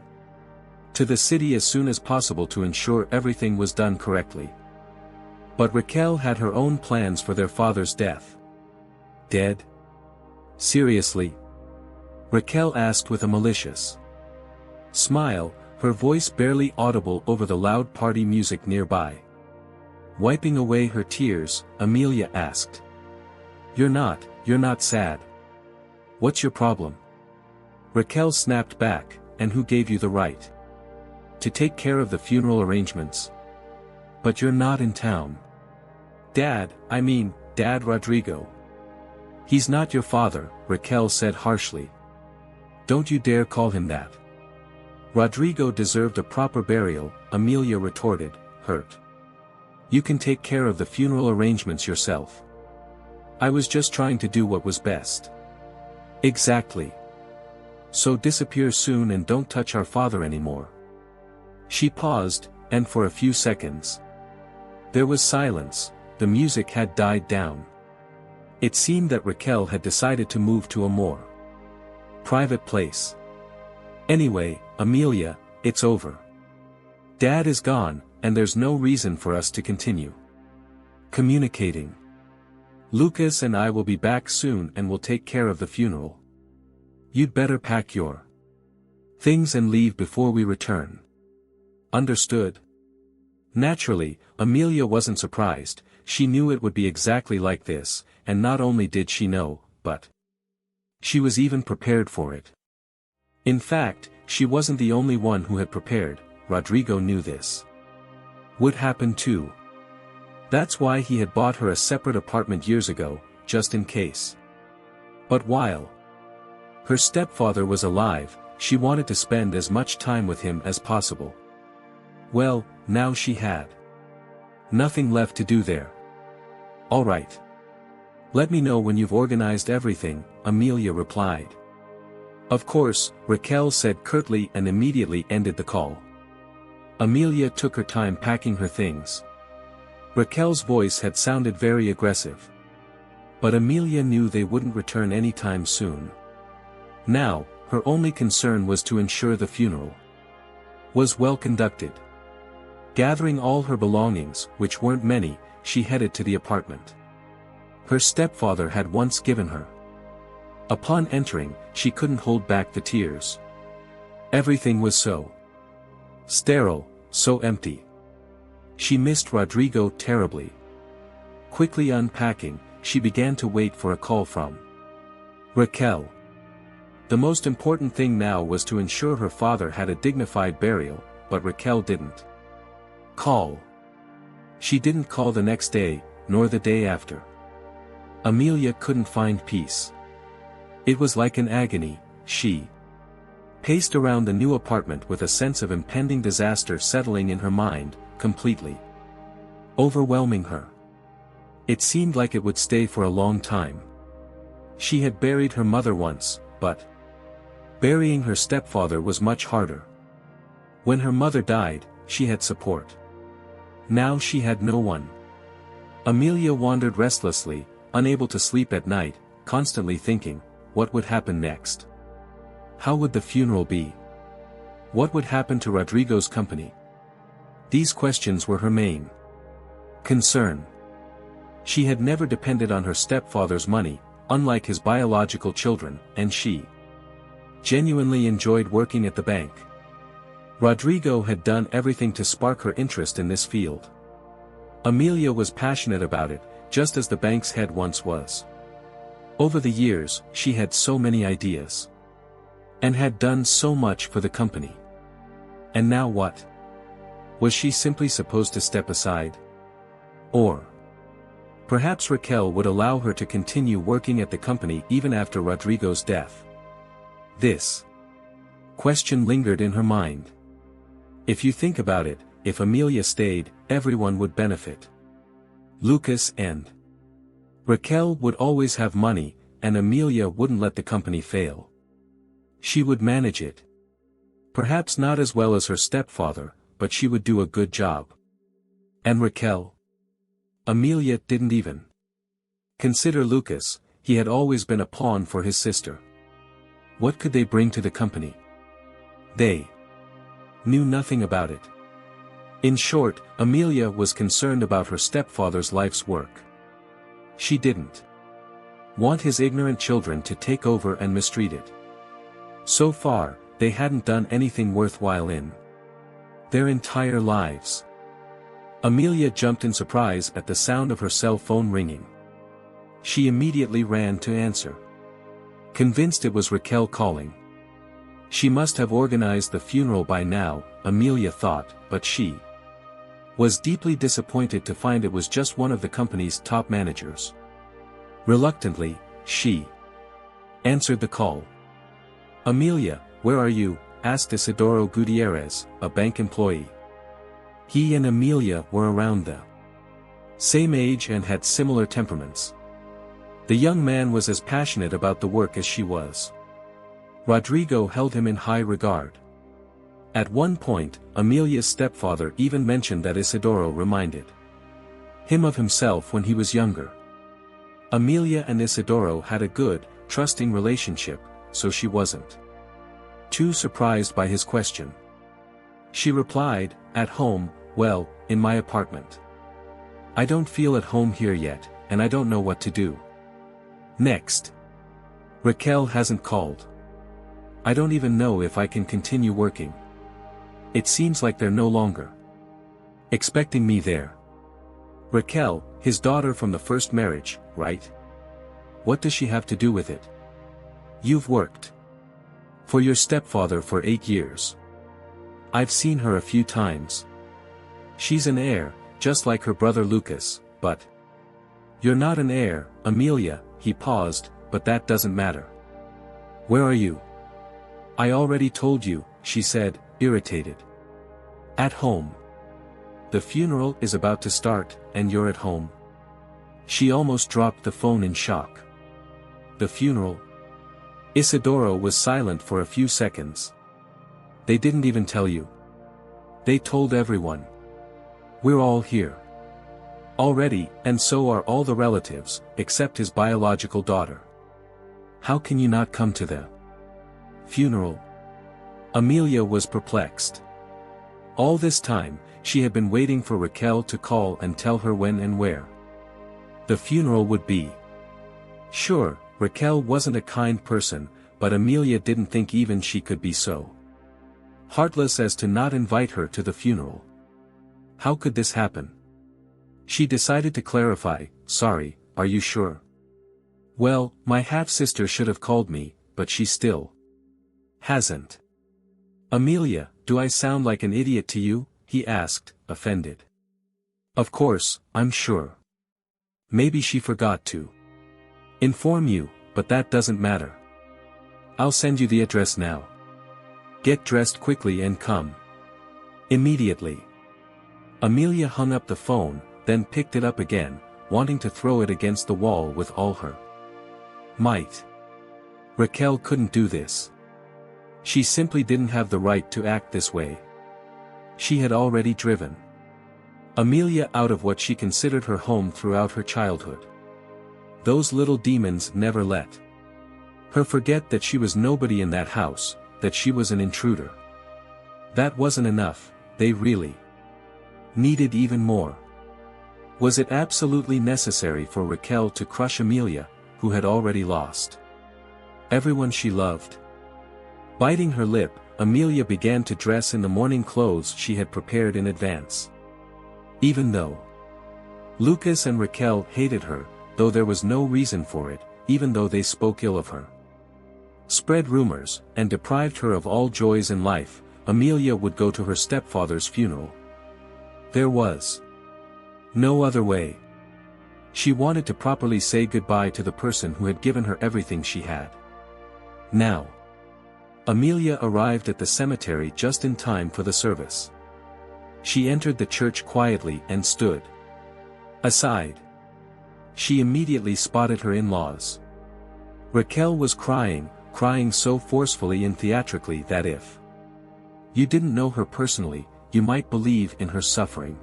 to the city as soon as possible to ensure everything was done correctly. But Raquel had her own plans for their father's death. Dead? Seriously? Raquel asked with a malicious smile, her voice barely audible over the loud party music nearby. Wiping away her tears, Amelia asked, You're not sad. What's your problem?" Raquel snapped back, "And who gave you the right to take care of the funeral arrangements? But you're not in town." Dad Rodrigo. "He's not your father," Raquel said harshly. "Don't you dare call him that." "Rodrigo deserved a proper burial," Amelia retorted, hurt. "You can take care of the funeral arrangements yourself. I was just trying to do what was best." "Exactly. So disappear soon and don't touch our father anymore." She paused, and for a few seconds there was silence. The music had died down. It seemed that Raquel had decided to move to a more private place. "Anyway, Amelia, it's over. Dad is gone, and there's no reason for us to continue communicating. Lucas and I will be back soon and will take care of the funeral. You'd better pack your things and leave before we return. Understood?" Naturally, Amelia wasn't surprised. She knew it would be exactly like this, and not only did she know, but she was even prepared for it. In fact, she wasn't the only one who had prepared. Rodrigo knew this would happen too. That's why he had bought her a separate apartment years ago, just in case. But while her stepfather was alive, she wanted to spend as much time with him as possible. Well, now she had nothing left to do there. "All right. Let me know when you've organized everything," Amelia replied. "Of course," Raquel said curtly and immediately ended the call. Amelia took her time packing her things. Raquel's voice had sounded very aggressive. But Amelia knew they wouldn't return anytime soon. Now, her only concern was to ensure the funeral was well conducted. Gathering all her belongings, which weren't many, she headed to the apartment her stepfather had once given her. Upon entering, she couldn't hold back the tears. Everything was so sterile, so empty. She missed Rodrigo terribly. Quickly unpacking, she began to wait for a call from Raquel. The most important thing now was to ensure her father had a dignified burial, but Raquel didn't call. She didn't call the next day, nor the day after. Amelia couldn't find peace. It was like an agony. She paced around the new apartment with a sense of impending disaster settling in her mind, completely overwhelming her. It seemed like it would stay for a long time. She had buried her mother once, but burying her stepfather was much harder. When her mother died, she had support. Now she had no one. Amelia wandered restlessly, unable to sleep at night, constantly thinking, what would happen next? How would the funeral be? What would happen to Rodrigo's company? These questions were her main concern. She had never depended on her stepfather's money, unlike his biological children, and she genuinely enjoyed working at the bank. Rodrigo had done everything to spark her interest in this field. Amelia was passionate about it, just as the bank's head once was. Over the years, she had so many ideas. And had done so much for the company. And now what? Was she simply supposed to step aside? Or perhaps Raquel would allow her to continue working at the company even after Rodrigo's death. This question lingered in her mind. If you think about it, if Amelia stayed, everyone would benefit. Lucas and Raquel would always have money, and Amelia wouldn't let the company fail. She would manage it. Perhaps not as well as her stepfather, but she would do a good job. And Raquel? Amelia didn't even consider Lucas. He had always been a pawn for his sister. What could they bring to the company? They knew nothing about it. In short, Amelia was concerned about her stepfather's life's work. She didn't want his ignorant children to take over and mistreat it. So far, they hadn't done anything worthwhile in their entire lives. Amelia jumped in surprise at the sound of her cell phone ringing. She immediately ran to answer. Convinced it was Raquel calling. She must have organized the funeral by now, Amelia thought, but she was deeply disappointed to find it was just one of the company's top managers. Reluctantly, she answered the call. "Amelia, where are you?" asked Isidoro Gutierrez, a bank employee. He and Amelia were around the same age and had similar temperaments. The young man was as passionate about the work as she was. Rodrigo held him in high regard. At one point, Amelia's stepfather even mentioned that Isidoro reminded him of himself when he was younger. Amelia and Isidoro had a good, trusting relationship, so she wasn't too surprised by his question. She replied, "At home, well, in my apartment. I don't feel at home here yet, and I don't know what to do next. Raquel hasn't called. I don't even know if I can continue working. It seems like they're no longer expecting me there." Raquel, his daughter from the first marriage, right? What does she have to do with it? You've worked for your stepfather for 8 years. I've seen her a few times. She's an heir, just like her brother Lucas, but you're not an heir, Amelia. He paused, but that doesn't matter. Where are you? I already told you, she said, irritated. At home. The funeral is about to start, and you're at home. She almost dropped the phone in shock. The funeral? Isidoro was silent for a few seconds. They didn't even tell you. They told everyone. We're all here already, and so are all the relatives, except his biological daughter. How can you not come to the funeral? Amelia was perplexed. All this time, she had been waiting for Raquel to call and tell her when and where the funeral would be. Sure, Raquel wasn't a kind person, but Amelia didn't think even she could be so heartless as to not invite her to the funeral. How could this happen? She decided to clarify, "Sorry, are you sure?" "Well, my half-sister should have called me, but she still hasn't." "Amelia, do I sound like an idiot to you?" he asked, offended. "Of course, I'm sure. Maybe she forgot to inform you, but that doesn't matter. I'll send you the address now. Get dressed quickly and come immediately." Amelia hung up the phone, then picked it up again, wanting to throw it against the wall with all her might. Raquel couldn't do this. She simply didn't have the right to act this way. She had already driven Amelia out of what she considered her home throughout her childhood. Those little demons never let her forget that she was nobody in that house, that she was an intruder. That wasn't enough, they really needed even more. Was it absolutely necessary for Raquel to crush Amelia, who had already lost everyone she loved? Biting her lip, Amelia began to dress in the morning clothes she had prepared in advance. Even though Lucas and Raquel hated her, though there was no reason for it, even though they spoke ill of her, spread rumors, and deprived her of all joys in life, Amelia would go to her stepfather's funeral. There was no other way. She wanted to properly say goodbye to the person who had given her everything she had. Now, Amelia arrived at the cemetery just in time for the service. She entered the church quietly and stood aside. She immediately spotted her in-laws. Raquel was crying so forcefully and theatrically that if you didn't know her personally, you might believe in her suffering.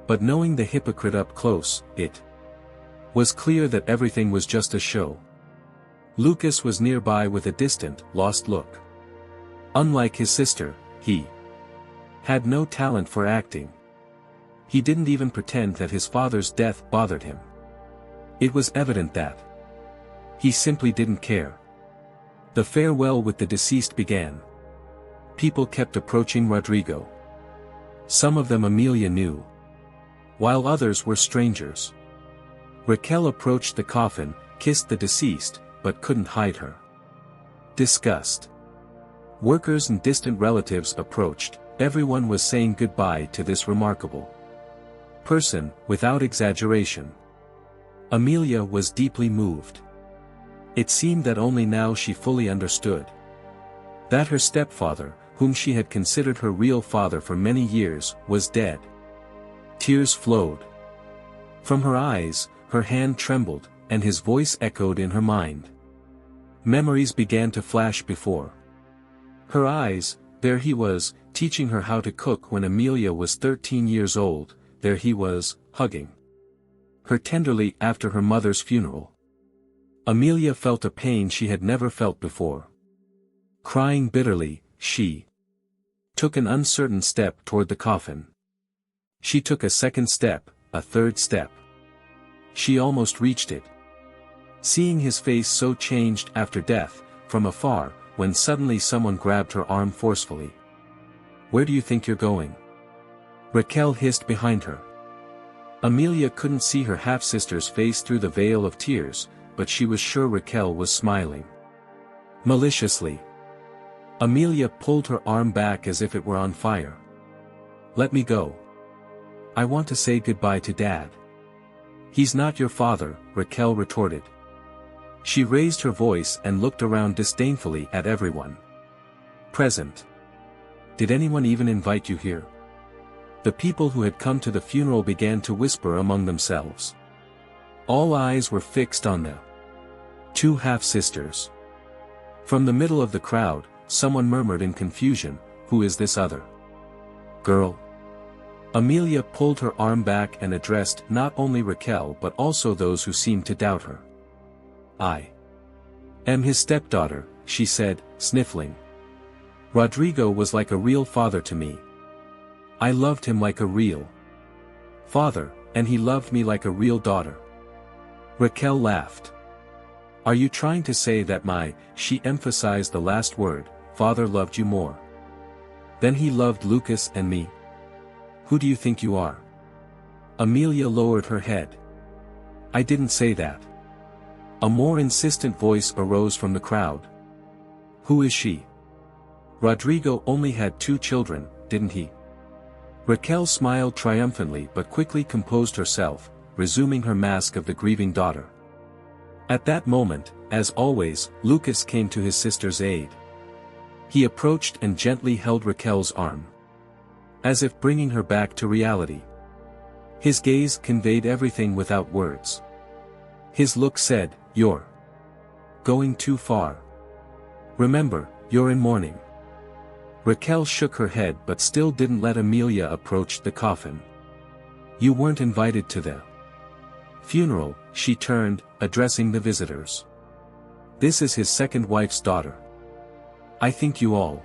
But knowing the hypocrite up close, it was clear that everything was just a show. Lucas was nearby with a distant, lost look. Unlike his sister, he had no talent for acting. He didn't even pretend that his father's death bothered him. It was evident that he simply didn't care. The farewell with the deceased began. People kept approaching Rodrigo. Some of them Amelia knew, while others were strangers. Raquel approached the coffin, kissed the deceased, but couldn't hide her disgust. Workers and distant relatives approached. Everyone was saying goodbye to this remarkable person, without exaggeration. Amelia was deeply moved. It seemed that only now she fully understood that her stepfather, whom she had considered her real father for many years, was dead. Tears flowed from her eyes, her hand trembled, and his voice echoed in her mind. Memories began to flash before her eyes. There he was, teaching her how to cook when Amelia was 13 years old. There he was, hugging her tenderly after her mother's funeral. Amelia felt a pain she had never felt before. Crying bitterly, she took an uncertain step toward the coffin. She took a second step, a third step. She almost reached it. Seeing his face so changed after death, from afar, when suddenly someone grabbed her arm forcefully. "Where do you think you're going?" Raquel hissed behind her. Amelia couldn't see her half-sister's face through the veil of tears, but she was sure Raquel was smiling maliciously. Amelia pulled her arm back as if it were on fire. "Let me go. I want to say goodbye to Dad." "He's not your father," Raquel retorted. She raised her voice and looked around disdainfully at everyone present. "Did anyone even invite you here?" The people who had come to the funeral began to whisper among themselves. All eyes were fixed on the two half-sisters. From the middle of the crowd, someone murmured in confusion, "Who is this other girl?" Amelia pulled her arm back and addressed not only Raquel but also those who seemed to doubt her. "I am his stepdaughter," she said, sniffling. "Rodrigo was like a real father to me. I loved him like a real father, and he loved me like a real daughter." Raquel laughed. "Are you trying to say that she emphasized the last word, father loved you more than he loved Lucas and me? Who do you think you are?" Amelia lowered her head. "I didn't say that." A more insistent voice arose from the crowd. "Who is she? Rodrigo only had 2 children, didn't he?" Raquel smiled triumphantly but quickly composed herself, resuming her mask of the grieving daughter. At that moment, as always, Lucas came to his sister's aid. He approached and gently held Raquel's arm, as if bringing her back to reality. His gaze conveyed everything without words. His look said, "You're going too far. Remember, you're in mourning." Raquel shook her head but still didn't let Amelia approach the coffin. You weren't invited to the funeral, she turned, addressing the visitors. This is his second wife's daughter. I think you all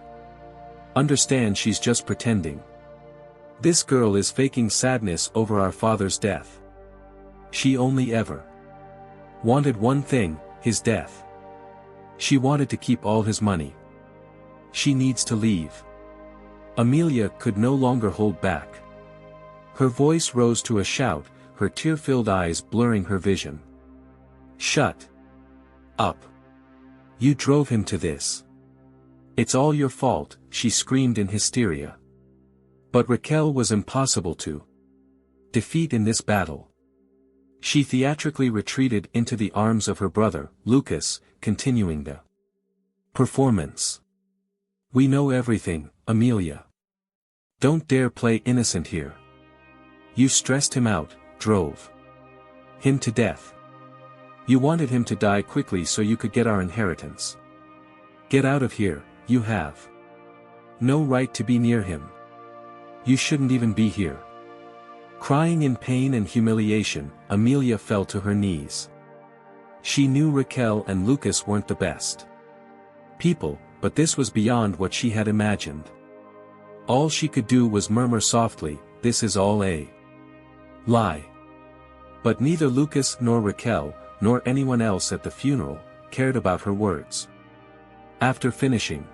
understand she's just pretending. This girl is faking sadness over our father's death. She only ever wanted one thing, his death. She wanted to keep all his money. She needs to leave. Amelia could no longer hold back. Her voice rose to a shout, her tear-filled eyes blurring her vision. Shut up. You drove him to this. It's all your fault, she screamed in hysteria. But Raquel was impossible to defeat in this battle. She theatrically retreated into the arms of her brother, Lucas, continuing the performance. We know everything, Amelia. Don't dare play innocent here. You stressed him out, drove him to death. You wanted him to die quickly so you could get our inheritance. Get out of here, you have no right to be near him. You shouldn't even be here. Crying in pain and humiliation, Amelia fell to her knees. She knew Raquel and Lucas weren't the best people, but this was beyond what she had imagined. All she could do was murmur softly, this is all a lie. But neither Lucas nor Raquel, nor anyone else at the funeral, cared about her words. After finishing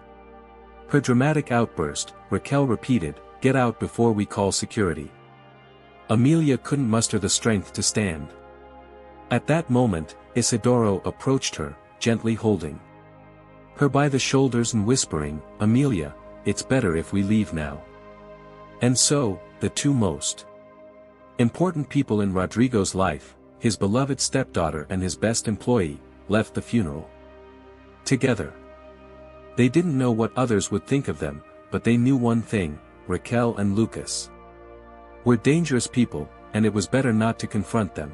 her dramatic outburst, Raquel repeated, get out before we call security. Amelia couldn't muster the strength to stand. At that moment, Isidoro approached her, gently holding her by the shoulders and whispering, Amelia, it's better if we leave now. And so, the two most important people in Rodrigo's life, his beloved stepdaughter and his best employee, left the funeral together. They didn't know what others would think of them, but they knew one thing, Raquel and Lucas were dangerous people, and it was better not to confront them.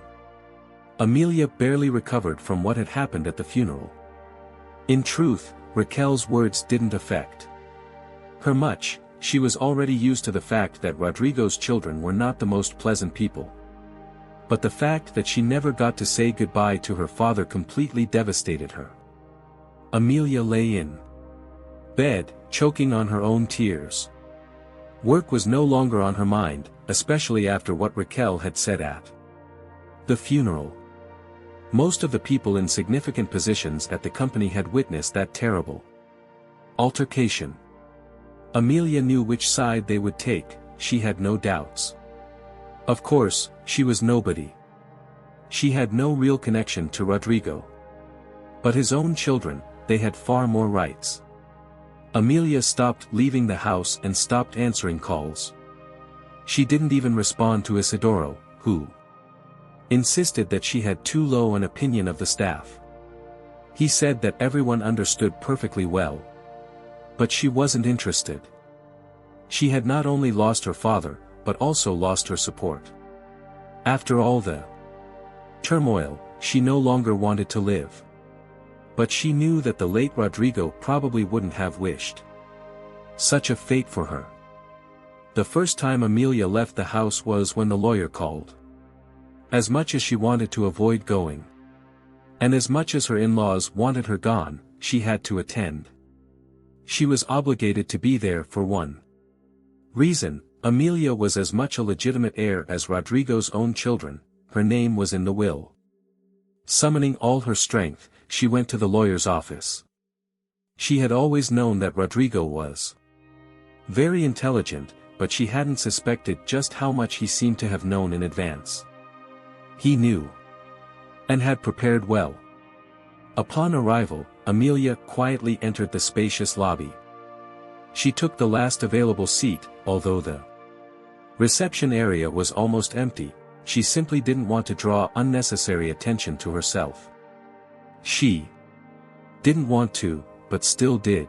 Amelia barely recovered from what had happened at the funeral. In truth, Raquel's words didn't affect her much. She was already used to the fact that Rodrigo's children were not the most pleasant people. But the fact that she never got to say goodbye to her father completely devastated her. Amelia lay in bed, choking on her own tears. Work was no longer on her mind, especially after what Raquel had said at the funeral. Most of the people in significant positions at the company had witnessed that terrible altercation. Amelia knew which side they would take, she had no doubts. Of course, she was nobody. She had no real connection to Rodrigo. But his own children, they had far more rights. Amelia stopped leaving the house and stopped answering calls. She didn't even respond to Isidoro, who insisted that she had too low an opinion of the staff. He said that everyone understood perfectly well. But she wasn't interested. She had not only lost her father, but also lost her support. After all the turmoil, she no longer wanted to live. But she knew that the late Rodrigo probably wouldn't have wished such a fate for her. The first time Amelia left the house was when the lawyer called. As much as she wanted to avoid going, and as much as her in-laws wanted her gone, she had to attend. She was obligated to be there for one reason. Amelia was as much a legitimate heir as Rodrigo's own children, her name was in the will. Summoning all her strength, she went to the lawyer's office. She had always known that Rodrigo was very intelligent, but she hadn't suspected just how much he seemed to have known in advance. He knew and had prepared well. Upon arrival, Amelia quietly entered the spacious lobby. She took the last available seat, although the reception area was almost empty. She simply didn't want to draw unnecessary attention to herself. She didn't want to, but still did.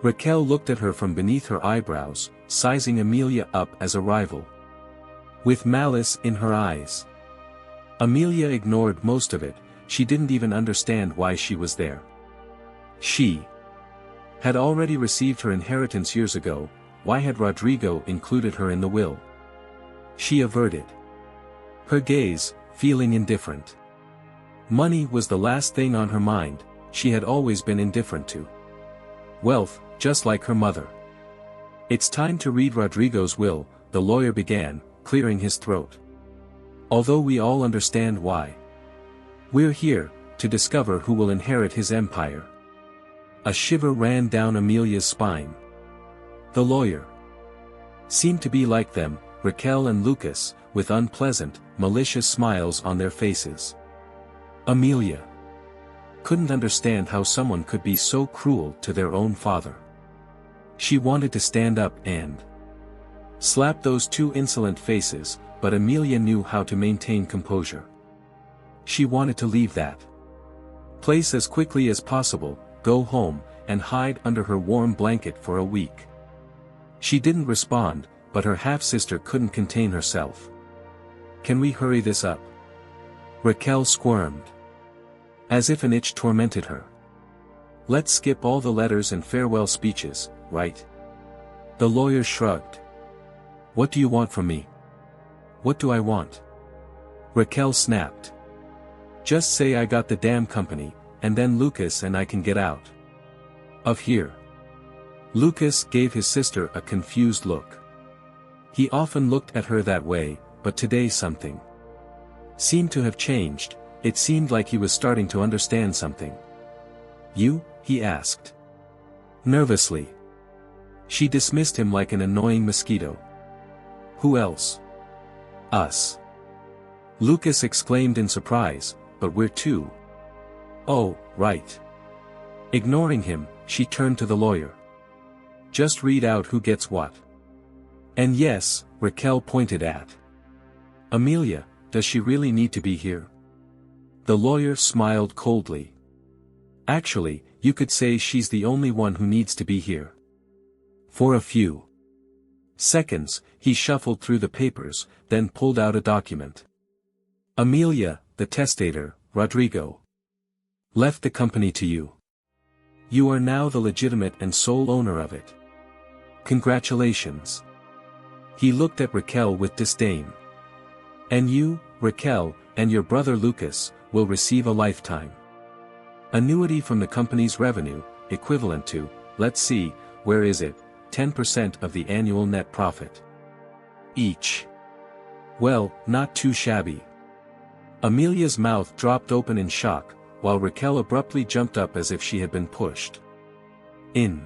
Raquel looked at her from beneath her eyebrows, sizing Amelia up as a rival, with malice in her eyes. Amelia ignored most of it. She didn't even understand why she was there. She had already received her inheritance years ago. Why had Rodrigo included her in the will? She averted her gaze, feeling indifferent. Money was the last thing on her mind. She had always been indifferent to wealth, just like her mother. "It's time to read Rodrigo's will," the lawyer began, clearing his throat. "Although we all understand why. We're here to discover who will inherit his empire." A shiver ran down Amelia's spine. The lawyer seemed to be like them, Raquel and Lucas, with unpleasant, malicious smiles on their faces. Amelia couldn't understand how someone could be so cruel to their own father. She wanted to stand up and slap those two insolent faces, but Amelia knew how to maintain composure. She wanted to leave that place as quickly as possible, go home, and hide under her warm blanket for a week. She didn't respond, but her half-sister couldn't contain herself. "Can we hurry this up?" Raquel squirmed, as if an itch tormented her. "Let's skip all the letters and farewell speeches, right?" The lawyer shrugged. "What do you want from me?" "What do I want?" Raquel snapped. "Just say I got the damn company, and then Lucas and I can get out of here." Lucas gave his sister a confused look. He often looked at her that way, but today something seemed to have changed. It seemed like he was starting to understand something. "You?" he asked nervously. She dismissed him like an annoying mosquito. "Who else?" "Us." Lucas exclaimed in surprise, "But we're two." "Oh, right." Ignoring him, she turned to the lawyer. "Just read out who gets what." "And yes," Raquel pointed at Amelia, "does she really need to be here?" The lawyer smiled coldly. "Actually, you could say she's the only one who needs to be here." For a few seconds, he shuffled through the papers, then pulled out a document. "Amelia, the testator, Rodrigo, left the company to you. You are now the legitimate and sole owner of it. Congratulations." He looked at Raquel with disdain. "And you, Raquel, and your brother Lucas, will receive a lifetime annuity from the company's revenue, equivalent to, let's see, where is it, 10% of the annual net profit each. Well, not too shabby." Amelia's mouth dropped open in shock, while Raquel abruptly jumped up as if she had been pushed. In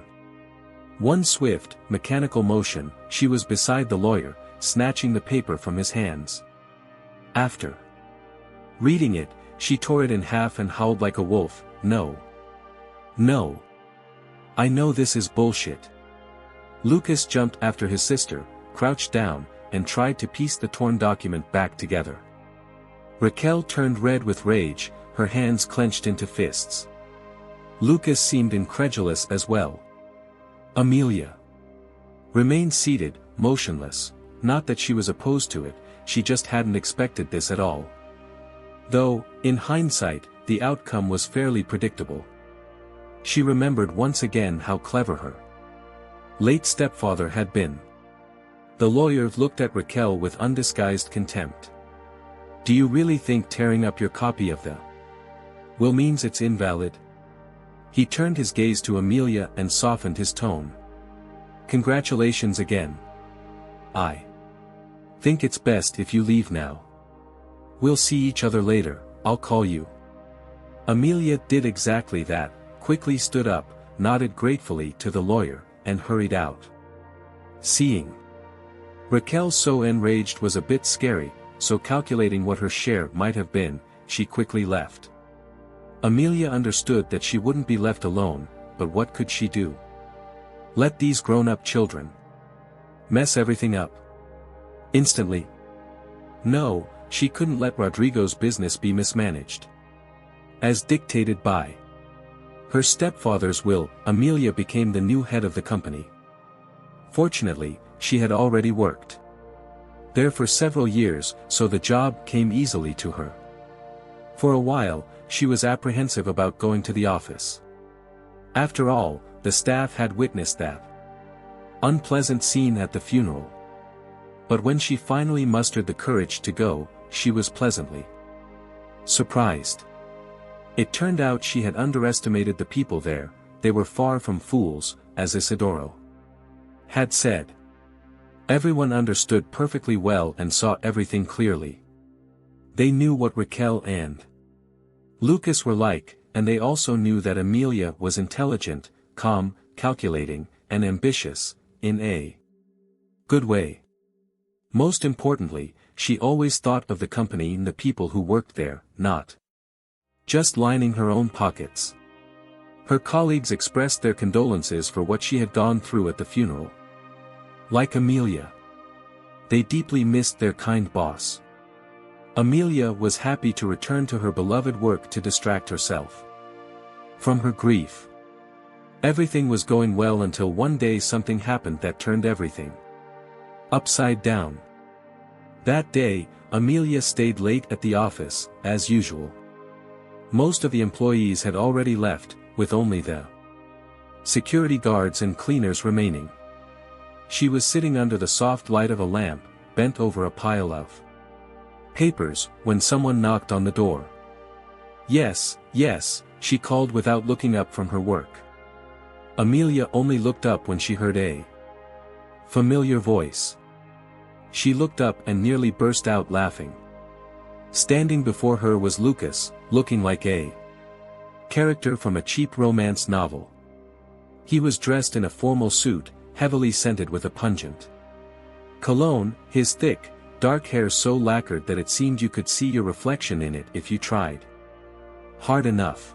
one swift, mechanical motion, she was beside the lawyer, snatching the paper from his hands. After reading it, she tore it in half and howled like a wolf, "No. No. I know this is bullshit." Lucas jumped after his sister, crouched down, and tried to piece the torn document back together. Raquel turned red with rage, her hands clenched into fists. Lucas seemed incredulous as well. Amelia remained seated, motionless, not that she was opposed to it, she just hadn't expected this at all. Though, in hindsight, the outcome was fairly predictable. She remembered once again how clever her late stepfather had been. The lawyer looked at Raquel with undisguised contempt. "Do you really think tearing up your copy of the will means it's invalid?" He turned his gaze to Amelia and softened his tone. "Congratulations again. I think it's best if you leave now. We'll see each other later, I'll call you." Amelia did exactly that, quickly stood up, nodded gratefully to the lawyer, and hurried out. Seeing Raquel so enraged was a bit scary, so calculating what her share might have been, she quickly left. Amelia understood that she wouldn't be left alone, but what could she do? Let these grown-up children mess everything up instantly? No, she couldn't let Rodrigo's business be mismanaged as dictated by her stepfather's will. Amelia became the new head of the company. Fortunately, she had already worked there for several years, so the job came easily to her. For a while, she was apprehensive about going to the office. After all, the staff had witnessed that unpleasant scene at the funeral. But when she finally mustered the courage to go, she was pleasantly surprised. It turned out she had underestimated the people there. They were far from fools, as Isidoro had said. Everyone understood perfectly well and saw everything clearly. They knew what Raquel and Lucas were like, and they also knew that Amelia was intelligent, calm, calculating, and ambitious, in a good way. Most importantly, she always thought of the company and the people who worked there, not just lining her own pockets. Her colleagues expressed their condolences for what she had gone through at the funeral. Like Amelia, they deeply missed their kind boss. Amelia was happy to return to her beloved work to distract herself from her grief. Everything was going well until one day something happened that turned everything upside down. That day, Amelia stayed late at the office, as usual. Most of the employees had already left, with only the security guards and cleaners remaining. She was sitting under the soft light of a lamp, bent over a pile of papers, when someone knocked on the door. Yes, yes, she called without looking up from her work. Amelia only looked up when she heard a familiar voice. She looked up and nearly burst out laughing. Standing before her was Lucas, looking like a character from a cheap romance novel. He was dressed in a formal suit, heavily scented with a pungent cologne, his thick, dark hair so lacquered that it seemed you could see your reflection in it if you tried hard enough.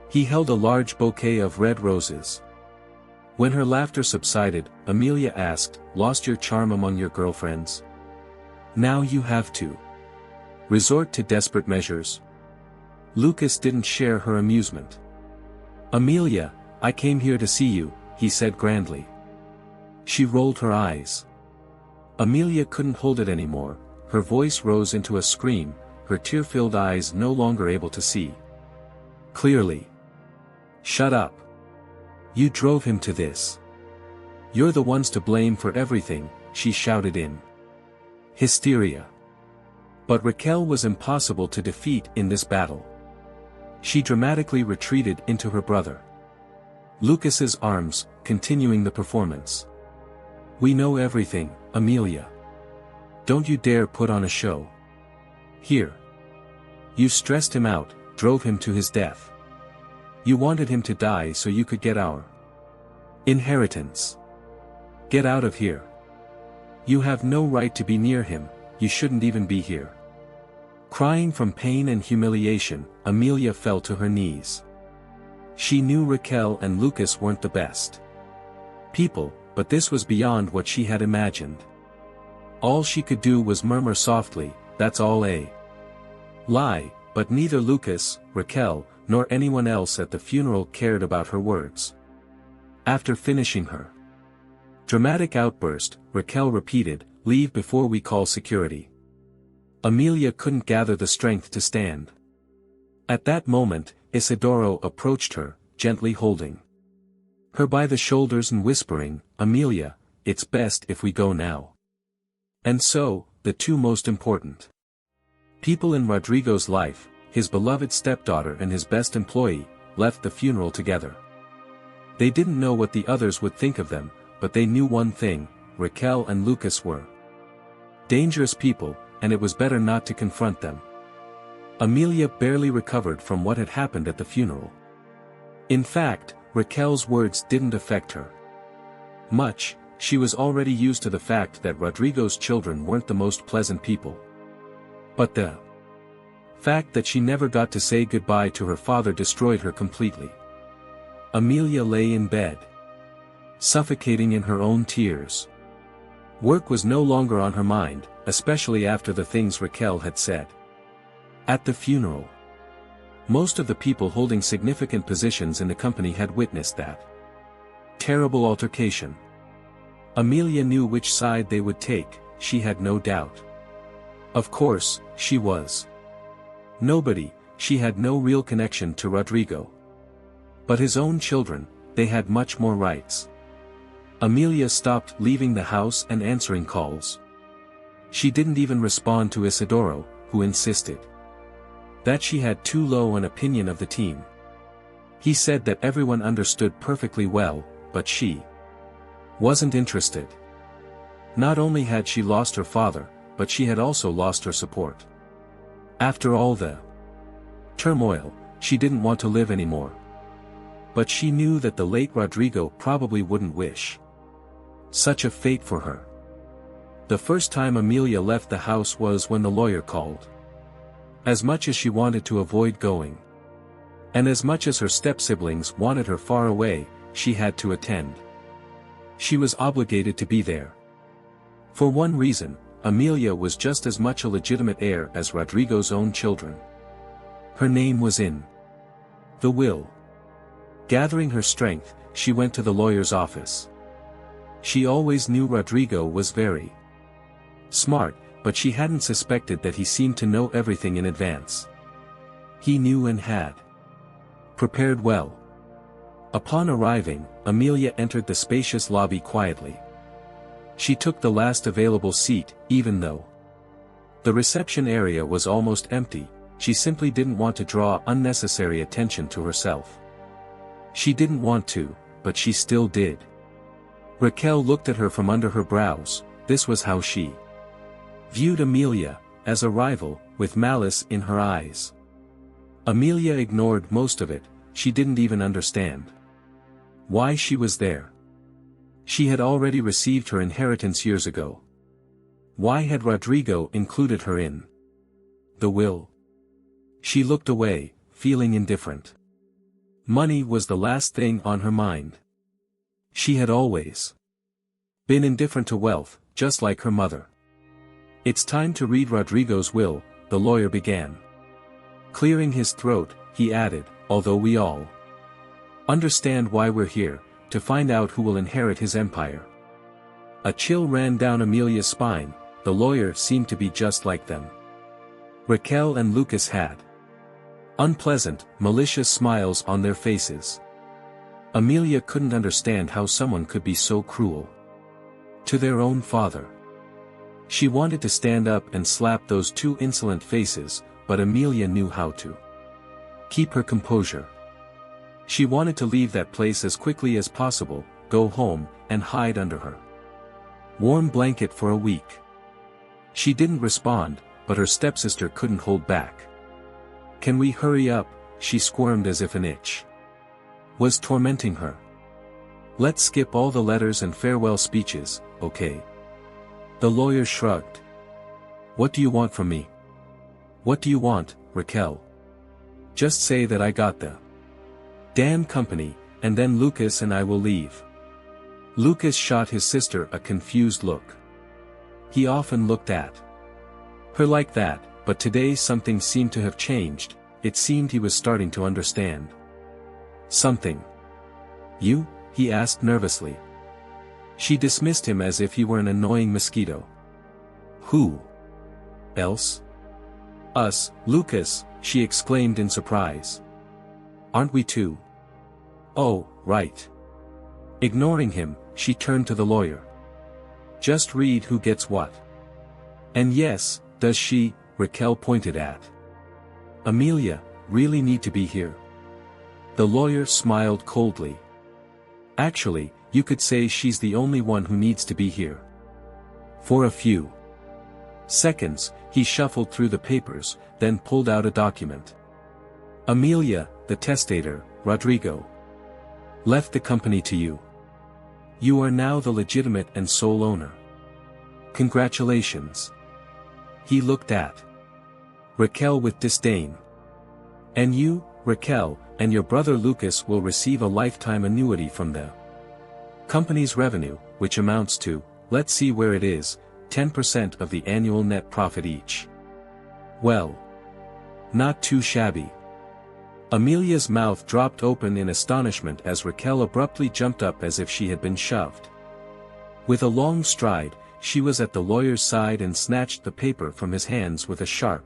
He held a large bouquet of red roses. When her laughter subsided, Amelia asked, "Lost your charm among your girlfriends? Now you have to resort to desperate measures?" Lucas didn't share her amusement. "Amelia, I came here to see you," he said grandly. She rolled her eyes. Amelia couldn't hold it anymore, her voice rose into a scream, her tear-filled eyes no longer able to see clearly. "Shut up. You drove him to this. You're the ones to blame for everything," she shouted in hysteria. But Raquel was impossible to defeat in this battle. She dramatically retreated into her brother Lucas's arms, continuing the performance. "We know everything, Amelia. Don't you dare put on a show. Here. You stressed him out, drove him to his death. You wanted him to die so you could get our inheritance. Get out of here. You have no right to be near him, you shouldn't even be here." Crying from pain and humiliation, Amelia fell to her knees. She knew Raquel and Lucas weren't the best people, but this was beyond what she had imagined. All she could do was murmur softly, "That's all a lie," but neither Lucas, Raquel, nor anyone else at the funeral cared about her words. After finishing her dramatic outburst, Raquel repeated, "Leave before we call security." Amelia couldn't gather the strength to stand. At that moment, Isidoro approached her, gently holding her by the shoulders and whispering, "Amelia, it's best if we go now." And so, the two most important people in Rodrigo's life, his beloved stepdaughter and his best employee, left the funeral together. They didn't know what the others would think of them, but they knew one thing: Raquel and Lucas were dangerous people, and it was better not to confront them. Amelia barely recovered from what had happened at the funeral. In fact, Raquel's words didn't affect her much. She was already used to the fact that Rodrigo's children weren't the most pleasant people. But the fact that she never got to say goodbye to her father destroyed her completely. Amelia lay in bed, suffocating in her own tears. Work was no longer on her mind, especially after the things Raquel had said at the funeral. Most of the people holding significant positions in the company had witnessed that terrible altercation. Amelia knew which side they would take, she had no doubt. Of course, she was nobody, she had no real connection to Rodrigo. But his own children, they had much more rights. Amelia stopped leaving the house and answering calls. She didn't even respond to Isidoro, who insisted that she had too low an opinion of the team. He said that everyone understood perfectly well, but she wasn't interested. Not only had she lost her father, but she had also lost her support. After all the turmoil, she didn't want to live anymore. But she knew that the late Rodrigo probably wouldn't wish such a fate for her. The first time Amelia left the house was when the lawyer called. As much as she wanted to avoid going, and as much as her step-siblings wanted her far away, she had to attend. She was obligated to be there. For one reason, Amelia was just as much a legitimate heir as Rodrigo's own children. Her name was in the will. Gathering her strength, she went to the lawyer's office. She always knew Rodrigo was very smart, but she hadn't suspected that he seemed to know everything in advance. He knew and had prepared well. Upon arriving, Amelia entered the spacious lobby quietly. She took the last available seat, even though the reception area was almost empty. She simply didn't want to draw unnecessary attention to herself. She didn't want to, but she still did. Raquel looked at her from under her brows. This was how she viewed Amelia, as a rival, with malice in her eyes. Amelia ignored most of it. She didn't even understand why she was there. She had already received her inheritance years ago. Why had Rodrigo included her in the will? She looked away, feeling indifferent. Money was the last thing on her mind. She had always been indifferent to wealth, just like her mother. "It's time to read Rodrigo's will," the lawyer began. Clearing his throat, he added, "although we all understand why we're here, to find out who will inherit his empire." A chill ran down Amelia's spine. The lawyer seemed to be just like them. Raquel and Lucas had unpleasant, malicious smiles on their faces. Amelia couldn't understand how someone could be so cruel to their own father. She wanted to stand up and slap those two insolent faces, but Amelia knew how to keep her composure. She wanted to leave that place as quickly as possible, go home, and hide under her warm blanket for a week. She didn't respond, but her stepsister couldn't hold back. "Can we hurry up?" she squirmed as if an itch was tormenting her. "Let's skip all the letters and farewell speeches, okay?" The lawyer shrugged. "What do you want from me?" "What do you want, Raquel?" "Just say that I got the damn company, and then Lucas and I will leave." Lucas shot his sister a confused look. He often looked at her like that, but today something seemed to have changed. It seemed he was starting to understand something. "You?" he asked nervously. She dismissed him as if he were an annoying mosquito. "Who else?" "Us, Lucas," she exclaimed in surprise. "Aren't we two?" "Oh, right." Ignoring him, she turned to the lawyer. "Just read who gets what." "And yes, does she?" Raquel pointed at Amelia, "really need to be here?" The lawyer smiled coldly. "Actually, you could say she's the only one who needs to be here." For a few seconds, he shuffled through the papers, then pulled out a document. "Amelia, the testator, Rodrigo, left the company to you. You are now the legitimate and sole owner. Congratulations." He looked at Raquel with disdain. "And you, Raquel, and your brother Lucas will receive a lifetime annuity from the company's revenue, which amounts to, let's see where it is, 10% of the annual net profit each." Well, not too shabby. Amelia's mouth dropped open in astonishment as Raquel abruptly jumped up as if she had been shoved. With a long stride, she was at the lawyer's side and snatched the paper from his hands with a sharp,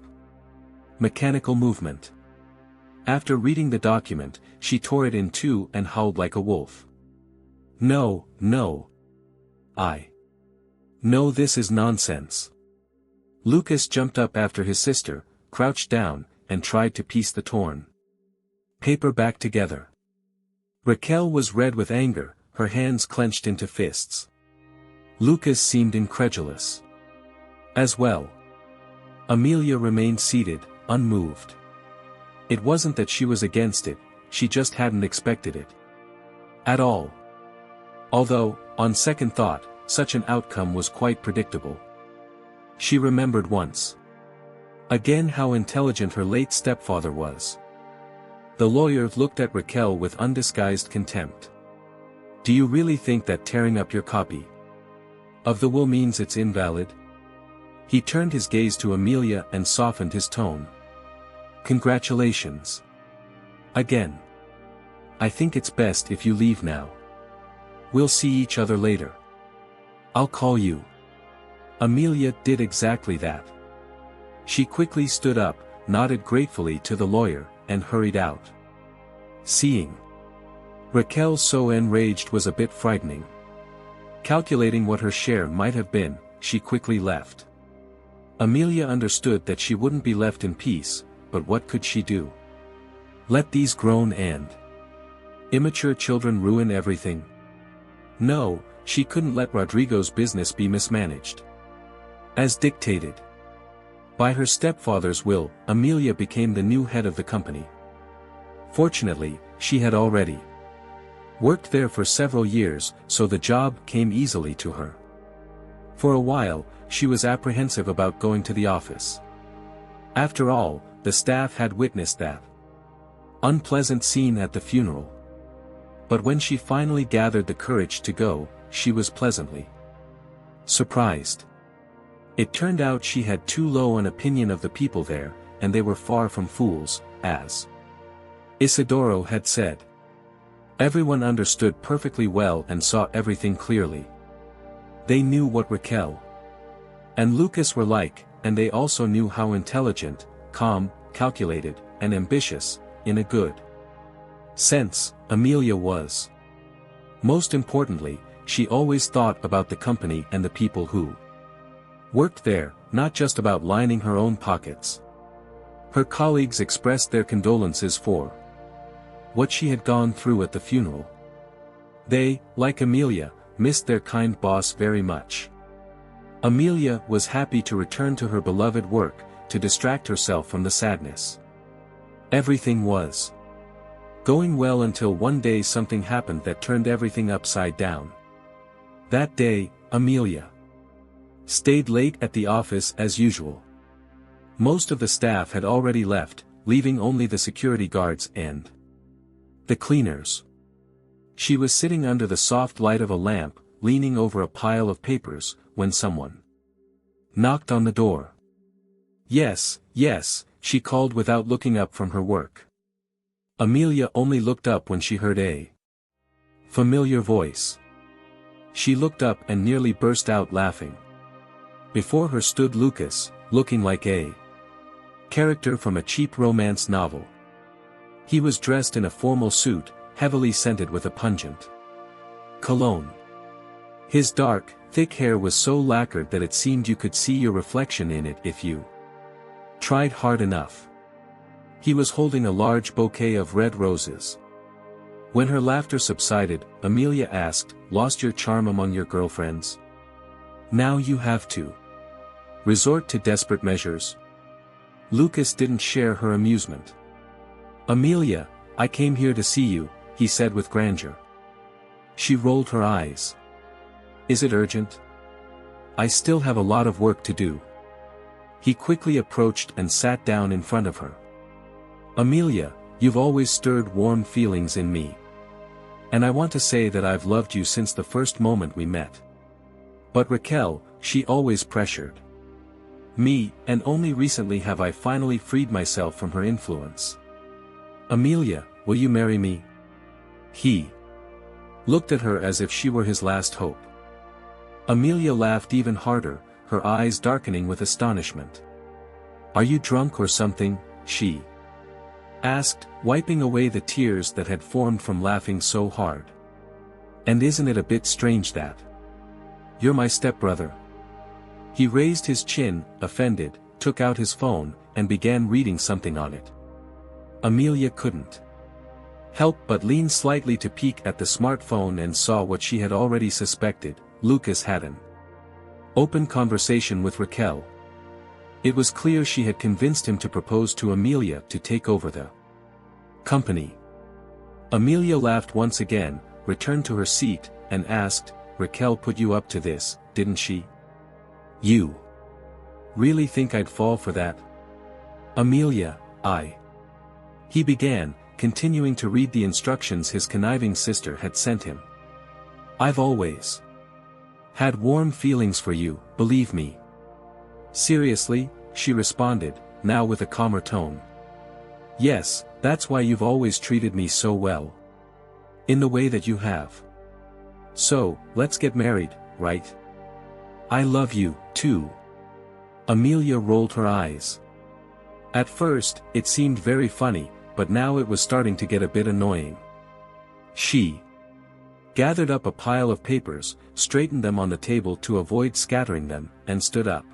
mechanical movement. After reading the document, she tore it in two and howled like a wolf. "No, no. No, this is nonsense. Lucas jumped up after his sister, crouched down, and tried to piece the torn paper back together. Raquel was red with anger, her hands clenched into fists. Lucas seemed incredulous as well. Amelia remained seated, unmoved. It wasn't that she was against it, she just hadn't expected it at all. Although, on second thought, such an outcome was quite predictable. She remembered once again how intelligent her late stepfather was. The lawyer looked at Raquel with undisguised contempt. Do you really think that tearing up your copy of the will means it's invalid? He turned his gaze to Amelia and softened his tone. Congratulations. Again. I think it's best if you leave now. We'll see each other later. I'll call you. Amelia did exactly that. She quickly stood up, nodded gratefully to the lawyer, and hurried out. Seeing Raquel so enraged was a bit frightening. Calculating what her share might have been, she quickly left. Amelia understood that she wouldn't be left in peace, but what could she do? Let these grown and immature children ruin everything? No, she couldn't let Rodrigo's business be mismanaged. As dictated by her stepfather's will, Amelia became the new head of the company. Fortunately, she had already worked there for several years, so the job came easily to her. For a while, she was apprehensive about going to the office. After all, the staff had witnessed that unpleasant scene at the funeral. But when she finally gathered the courage to go, she was pleasantly surprised. It turned out she had too low an opinion of the people there, and they were far from fools, as Isidoro had said. Everyone understood perfectly well and saw everything clearly. They knew what Raquel and Lucas were like, and they also knew how intelligent, calm, calculated, and ambitious, in a good sense, Amelia was. Most importantly, she always thought about the company and the people who worked there, not just about lining her own pockets. Her colleagues expressed their condolences for what she had gone through at the funeral. They, like Amelia, missed their kind boss very much. Amelia was happy to return to her beloved work, to distract herself from the sadness. Everything was going well until one day something happened that turned everything upside down. That day, Amelia stayed late at the office as usual. Most of the staff had already left, leaving only the security guards and the cleaners. She was sitting under the soft light of a lamp, leaning over a pile of papers, when someone knocked on the door. Yes, yes, she called without looking up from her work. Amelia only looked up when she heard a familiar voice. She looked up and nearly burst out laughing. Before her stood Lucas, looking like a character from a cheap romance novel. He was dressed in a formal suit, heavily scented with a pungent cologne. His dark, thick hair was so lacquered that it seemed you could see your reflection in it if you tried hard enough. He was holding a large bouquet of red roses. When her laughter subsided, Amelia asked, "Lost your charm among your girlfriends? Now you have to resort to desperate measures?" Lucas didn't share her amusement. "Amelia, I came here to see you," he said with grandeur. She rolled her eyes. "Is it urgent? I still have a lot of work to do." He quickly approached and sat down in front of her. "Amelia, you've always stirred warm feelings in me. And I want to say that I've loved you since the first moment we met. But Raquel, she always pressured me, and only recently have I finally freed myself from her influence. Amelia, will you marry me?" He looked at her as if she were his last hope. Amelia laughed even harder, her eyes darkening with astonishment. "Are you drunk or something?" she asked, wiping away the tears that had formed from laughing so hard. "And isn't it a bit strange that you're my stepbrother?" He raised his chin, offended, took out his phone, and began reading something on it. Amelia couldn't help but lean slightly to peek at the smartphone and saw what she had already suspected. Lucas had an open conversation with Raquel. It was clear she had convinced him to propose to Amelia to take over the company. Amelia laughed once again, returned to her seat, and asked, "Raquel put you up to this, didn't she? You really think I'd fall for that?" "Amelia, He began, continuing to read the instructions his conniving sister had sent him. "I've always had warm feelings for you, believe me." "Seriously?" she responded, now with a calmer tone. "Yes, that's why you've always treated me so well. In the way that you have. So, let's get married, right? I love you, too." Amelia rolled her eyes. At first, it seemed very funny, but now it was starting to get a bit annoying. She gathered up a pile of papers, straightened them on the table to avoid scattering them, and stood up.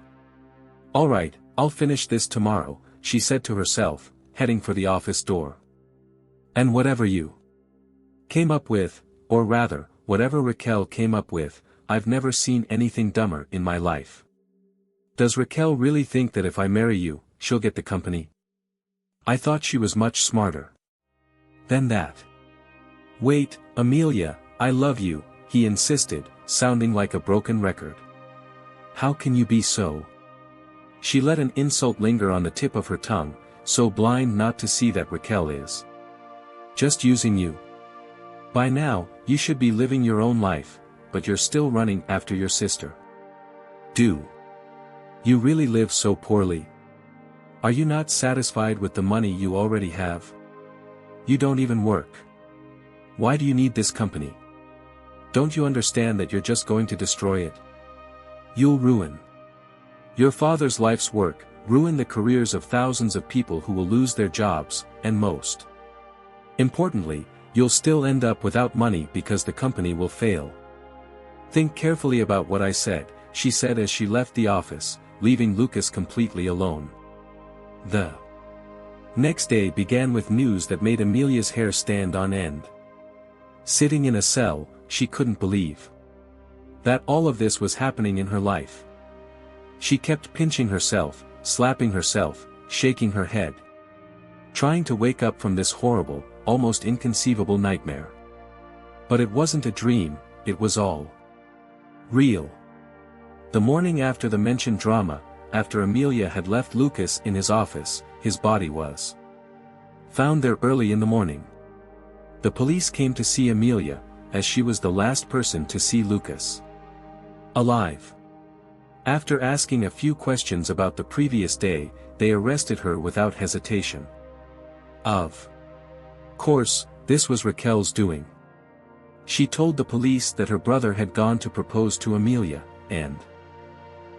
"All right, I'll finish this tomorrow," she said to herself, heading for the office door. "And whatever you came up with, or rather, whatever Raquel came up with, I've never seen anything dumber in my life. Does Raquel really think that if I marry you, she'll get the company? I thought she was much smarter than that." "Wait, Amelia, I love you," he insisted, sounding like a broken record. "How can you be so?" She let an insult linger on the tip of her tongue, so blind not to see that Raquel is just using you. By now, you should be living your own life, but you're still running after your sister. Do you really live so poorly? Are you not satisfied with the money you already have? You don't even work. Why do you need this company? Don't you understand that you're just going to destroy it? You'll ruin your father's life's work, ruin the careers of thousands of people who will lose their jobs, and most importantly, you'll still end up without money because the company will fail. Think carefully about what I said," she said as she left the office, leaving Lucas completely alone. The next day began with news that made Amelia's hair stand on end. Sitting in a cell, she couldn't believe that all of this was happening in her life. She kept pinching herself, slapping herself, shaking her head, trying to wake up from this horrible, almost inconceivable nightmare. But it wasn't a dream, it was all real. The morning after the mentioned drama, after Amelia had left Lucas in his office, his body was found there early in the morning. The police came to see Amelia, as she was the last person to see Lucas alive. After asking a few questions about the previous day, they arrested her without hesitation. Of course, this was Raquel's doing. She told the police that her brother had gone to propose to Amelia, and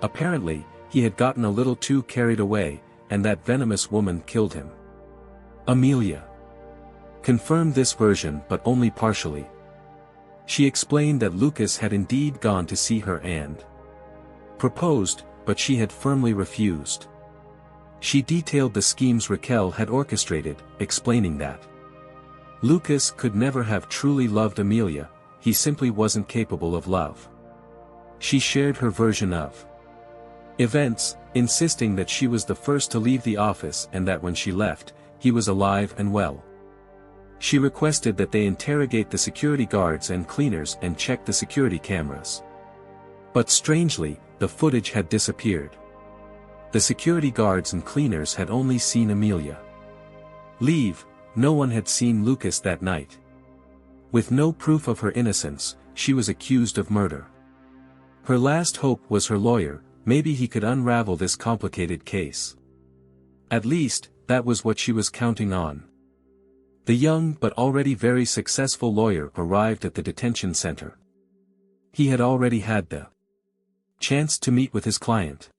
apparently, he had gotten a little too carried away, and that venomous woman killed him. Amelia confirmed this version but only partially. She explained that Lucas had indeed gone to see her and proposed, but she had firmly refused. She detailed the schemes Raquel had orchestrated, explaining that Lucas could never have truly loved Amelia, he simply wasn't capable of love. She shared her version of events, insisting that she was the first to leave the office and that when she left, he was alive and well. She requested that they interrogate the security guards and cleaners and check the security cameras. But strangely, the footage had disappeared. The security guards and cleaners had only seen Amelia leave, no one had seen Lucas that night. With no proof of her innocence, she was accused of murder. Her last hope was her lawyer, maybe he could unravel this complicated case. At least, that was what she was counting on. The young but already very successful lawyer arrived at the detention center. He had already had the chance to meet with his client.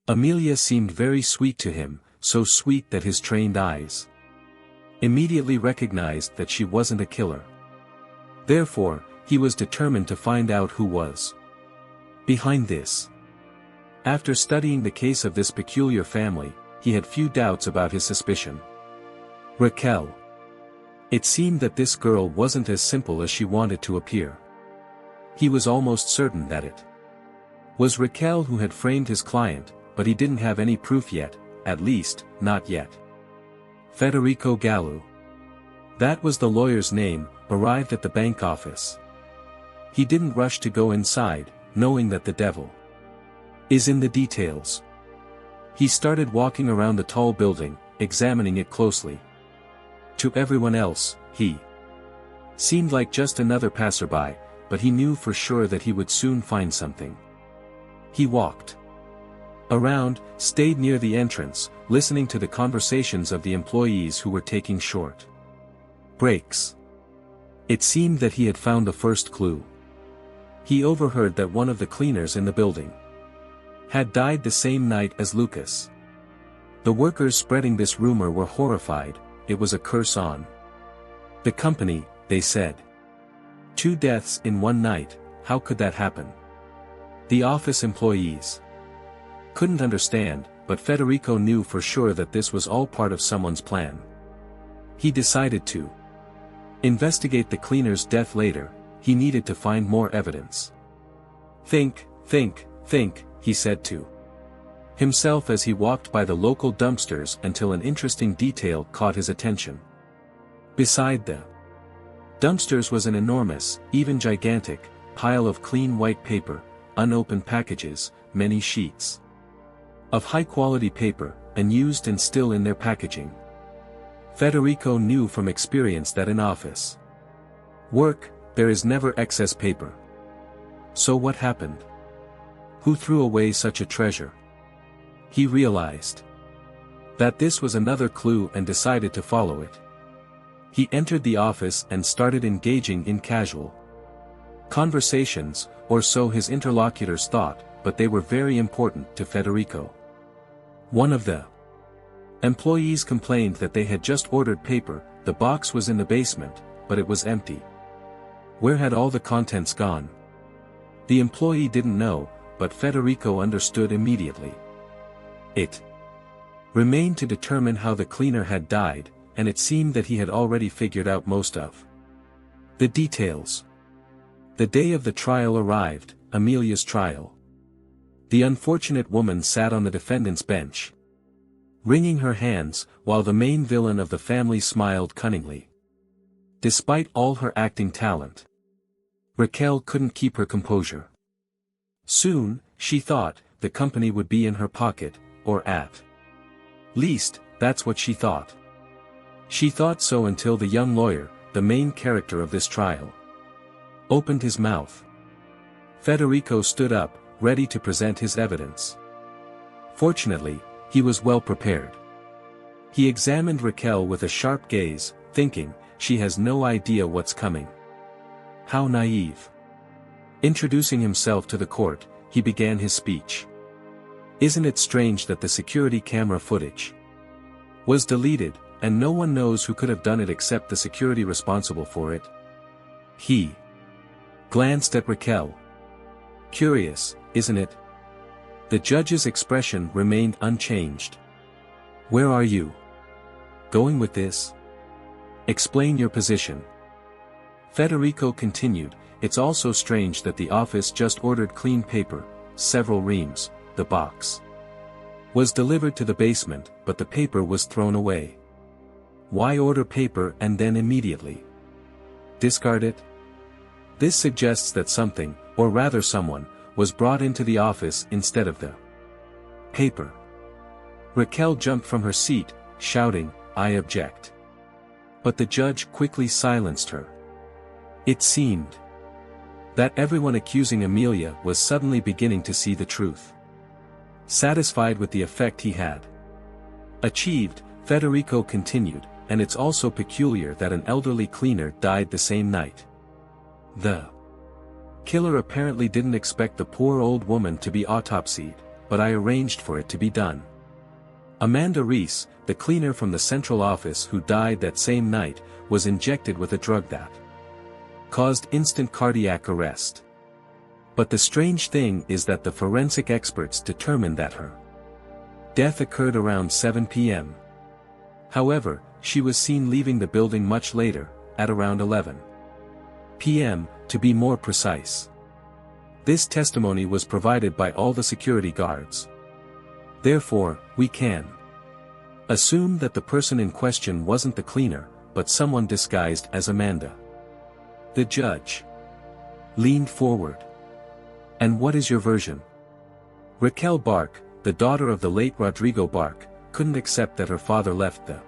Amelia seemed very sweet to him, so sweet that his trained eyes immediately recognized that she wasn't a killer. Therefore, he was determined to find out who was behind this. After studying the case of this peculiar family, he had few doubts about his suspicion. Raquel. It seemed that this girl wasn't as simple as she wanted to appear. He was almost certain that it was Raquel who had framed his client, but he didn't have any proof yet, at least, not yet. Federico Gallo. That was the lawyer's name, arrived at the bank office. He didn't rush to go inside, knowing that the devil is in the details. He started walking around the tall building, examining it closely. To everyone else, he seemed like just another passerby, but he knew for sure that he would soon find something. He walked around, stayed near the entrance, listening to the conversations of the employees who were taking short breaks. It seemed that he had found the first clue. He overheard that one of the cleaners in the building had died the same night as Lucas. The workers spreading this rumor were horrified. It was a curse on the company, they said. 2 deaths in one night, how could that happen? The office employees couldn't understand, but Federico knew for sure that this was all part of someone's plan. He decided to investigate the cleaner's death later. He needed to find more evidence. Think, he said to himself as he walked by the local dumpsters until an interesting detail caught his attention. Beside the dumpsters was an enormous, even gigantic, pile of clean white paper, unopened packages, many sheets of high-quality paper, unused and still in their packaging. Federico knew from experience that in office work, there is never excess paper. So what happened? Who threw away such a treasure? He realized that this was another clue and decided to follow it. He entered the office and started engaging in casual conversations, or so his interlocutors thought, but they were very important to Federico. One of the employees complained that they had just ordered paper. The box was in the basement, but it was empty. Where had all the contents gone? The employee didn't know, but Federico understood immediately. It remained to determine how the cleaner had died, and it seemed that he had already figured out most of the details. The day of the trial arrived, Amelia's trial. The unfortunate woman sat on the defendant's bench, wringing her hands, while the main villain of the family smiled cunningly. Despite all her acting talent, Raquel couldn't keep her composure. Soon, she thought, the company would be in her pocket, or at least, that's what she thought. She thought so until the young lawyer, the main character of this trial, opened his mouth. Federico stood up, ready to present his evidence. Fortunately, he was well prepared. He examined Raquel with a sharp gaze, thinking, she has no idea what's coming. How naive. Introducing himself to the court, he began his speech. Isn't it strange that the security camera footage was deleted, and no one knows who could have done it except the security responsible for it? He glanced at Raquel. Curious, isn't it? The judge's expression remained unchanged. Where are you going with this? Explain your position. Federico continued, it's also strange that the office just ordered clean paper, several reams. The box was delivered to the basement, but the paper was thrown away. Why order paper and then immediately discard it? This suggests that something, or rather someone, was brought into the office instead of the paper. Raquel jumped from her seat, shouting, I object. But the judge quickly silenced her. It seemed that everyone accusing Amelia was suddenly beginning to see the truth. Satisfied with the effect he had achieved, Federico continued, and it's also peculiar that an elderly cleaner died the same night. The killer apparently didn't expect the poor old woman to be autopsied, but I arranged for it to be done. Amanda Reese, the cleaner from the central office who died that same night, was injected with a drug that caused instant cardiac arrest. But the strange thing is that the forensic experts determined that her death occurred around 7 p.m. However, she was seen leaving the building much later, at around 11 p.m., to be more precise. This testimony was provided by all the security guards. Therefore, we can assume that the person in question wasn't the cleaner, but someone disguised as Amanda. The judge leaned forward. And what is your version? Raquel Bark, the daughter of the late Rodrigo Bark, couldn't accept that her father left the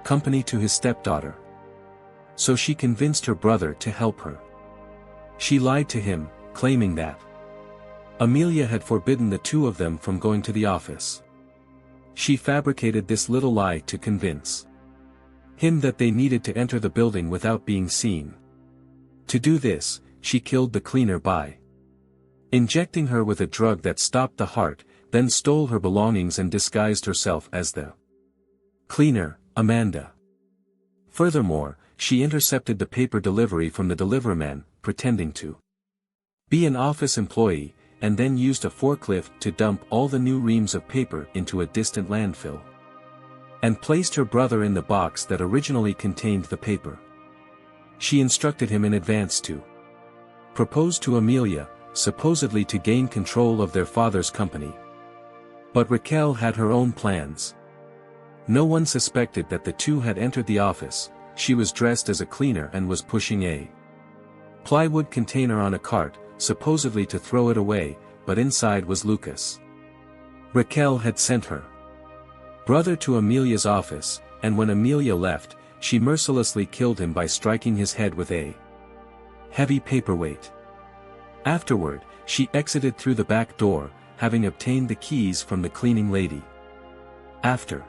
company to his stepdaughter. So she convinced her brother to help her. She lied to him, claiming that Amelia had forbidden the two of them from going to the office. She fabricated this little lie to convince him that they needed to enter the building without being seen. To do this, she killed the cleaner by injecting her with a drug that stopped the heart, then stole her belongings and disguised herself as the cleaner, Amanda. Furthermore, she intercepted the paper delivery from the deliverman, pretending to be an office employee, and then used a forklift to dump all the new reams of paper into a distant landfill. And placed her brother in the box that originally contained the paper. She instructed him in advance to propose to Amelia, supposedly to gain control of their father's company. But Raquel had her own plans. No one suspected that the two had entered the office. She was dressed as a cleaner and was pushing a plywood container on a cart, supposedly to throw it away, but inside was Lucas. Raquel had sent her brother to Amelia's office, and when Amelia left, she mercilessly killed him by striking his head with a heavy paperweight. Afterward, she exited through the back door, having obtained the keys from the cleaning lady. After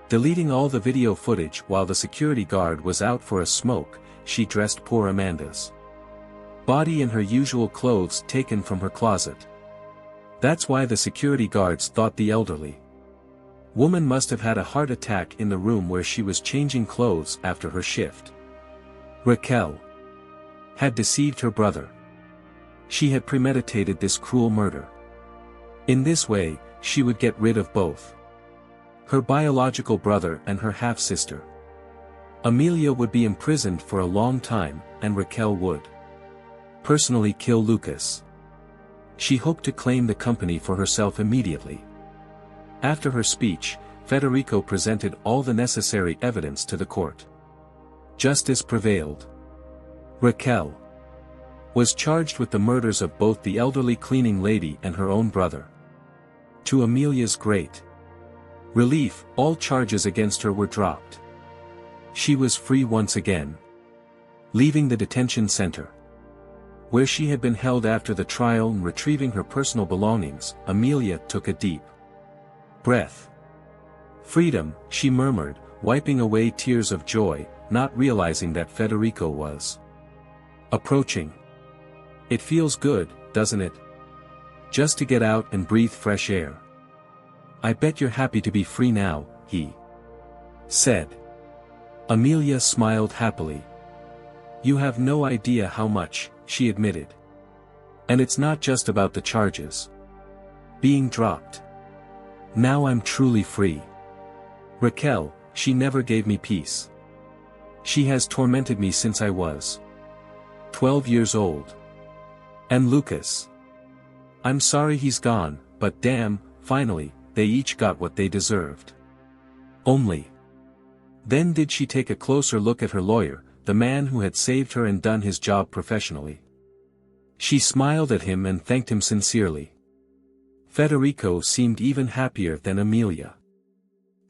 deleting all the video footage while the security guard was out for a smoke, she dressed poor Amanda's body in her usual clothes taken from her closet. That's why the security guards thought the elderly woman must have had a heart attack in the room where she was changing clothes after her shift. Raquel had deceived her brother. She had premeditated this cruel murder. In this way, she would get rid of both her biological brother and her half-sister. Amelia would be imprisoned for a long time, and Raquel would personally kill Lucas. She hoped to claim the company for herself immediately. After her speech, Federico presented all the necessary evidence to the court. Justice prevailed. Raquel was charged with the murders of both the elderly cleaning lady and her own brother. To Amelia's great relief, all charges against her were dropped. She was free once again. Leaving the detention center, where she had been held after the trial, and retrieving her personal belongings, Amelia took a deep breath. Freedom, she murmured, wiping away tears of joy, not realizing that Federico was approaching. It feels good, doesn't it? Just to get out and breathe fresh air. I bet you're happy to be free now, he said. Amelia smiled happily. You have no idea how much, she admitted. And it's not just about the charges being dropped. Now I'm truly free. Raquel, she never gave me peace. She has tormented me since I was 12 years old. And Lucas. I'm sorry he's gone, but damn, finally, they each got what they deserved. Only then did she take a closer look at her lawyer, the man who had saved her and done his job professionally. She smiled at him and thanked him sincerely. Federico seemed even happier than Amelia.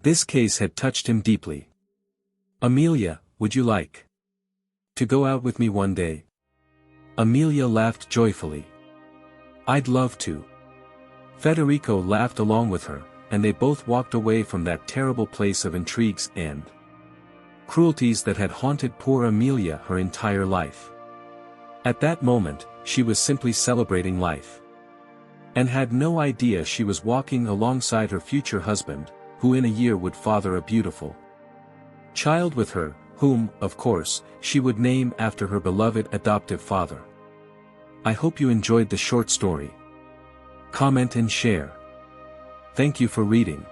This case had touched him deeply. Amelia, would you like to go out with me one day? Amelia laughed joyfully. I'd love to. Federico laughed along with her, and they both walked away from that terrible place of intrigues and cruelties that had haunted poor Amelia her entire life. At that moment, she was simply celebrating life. And had no idea she was walking alongside her future husband, who in a year would father a beautiful child with her, whom, of course, she would name after her beloved adoptive father. I hope you enjoyed the short story. Comment and share. Thank you for reading.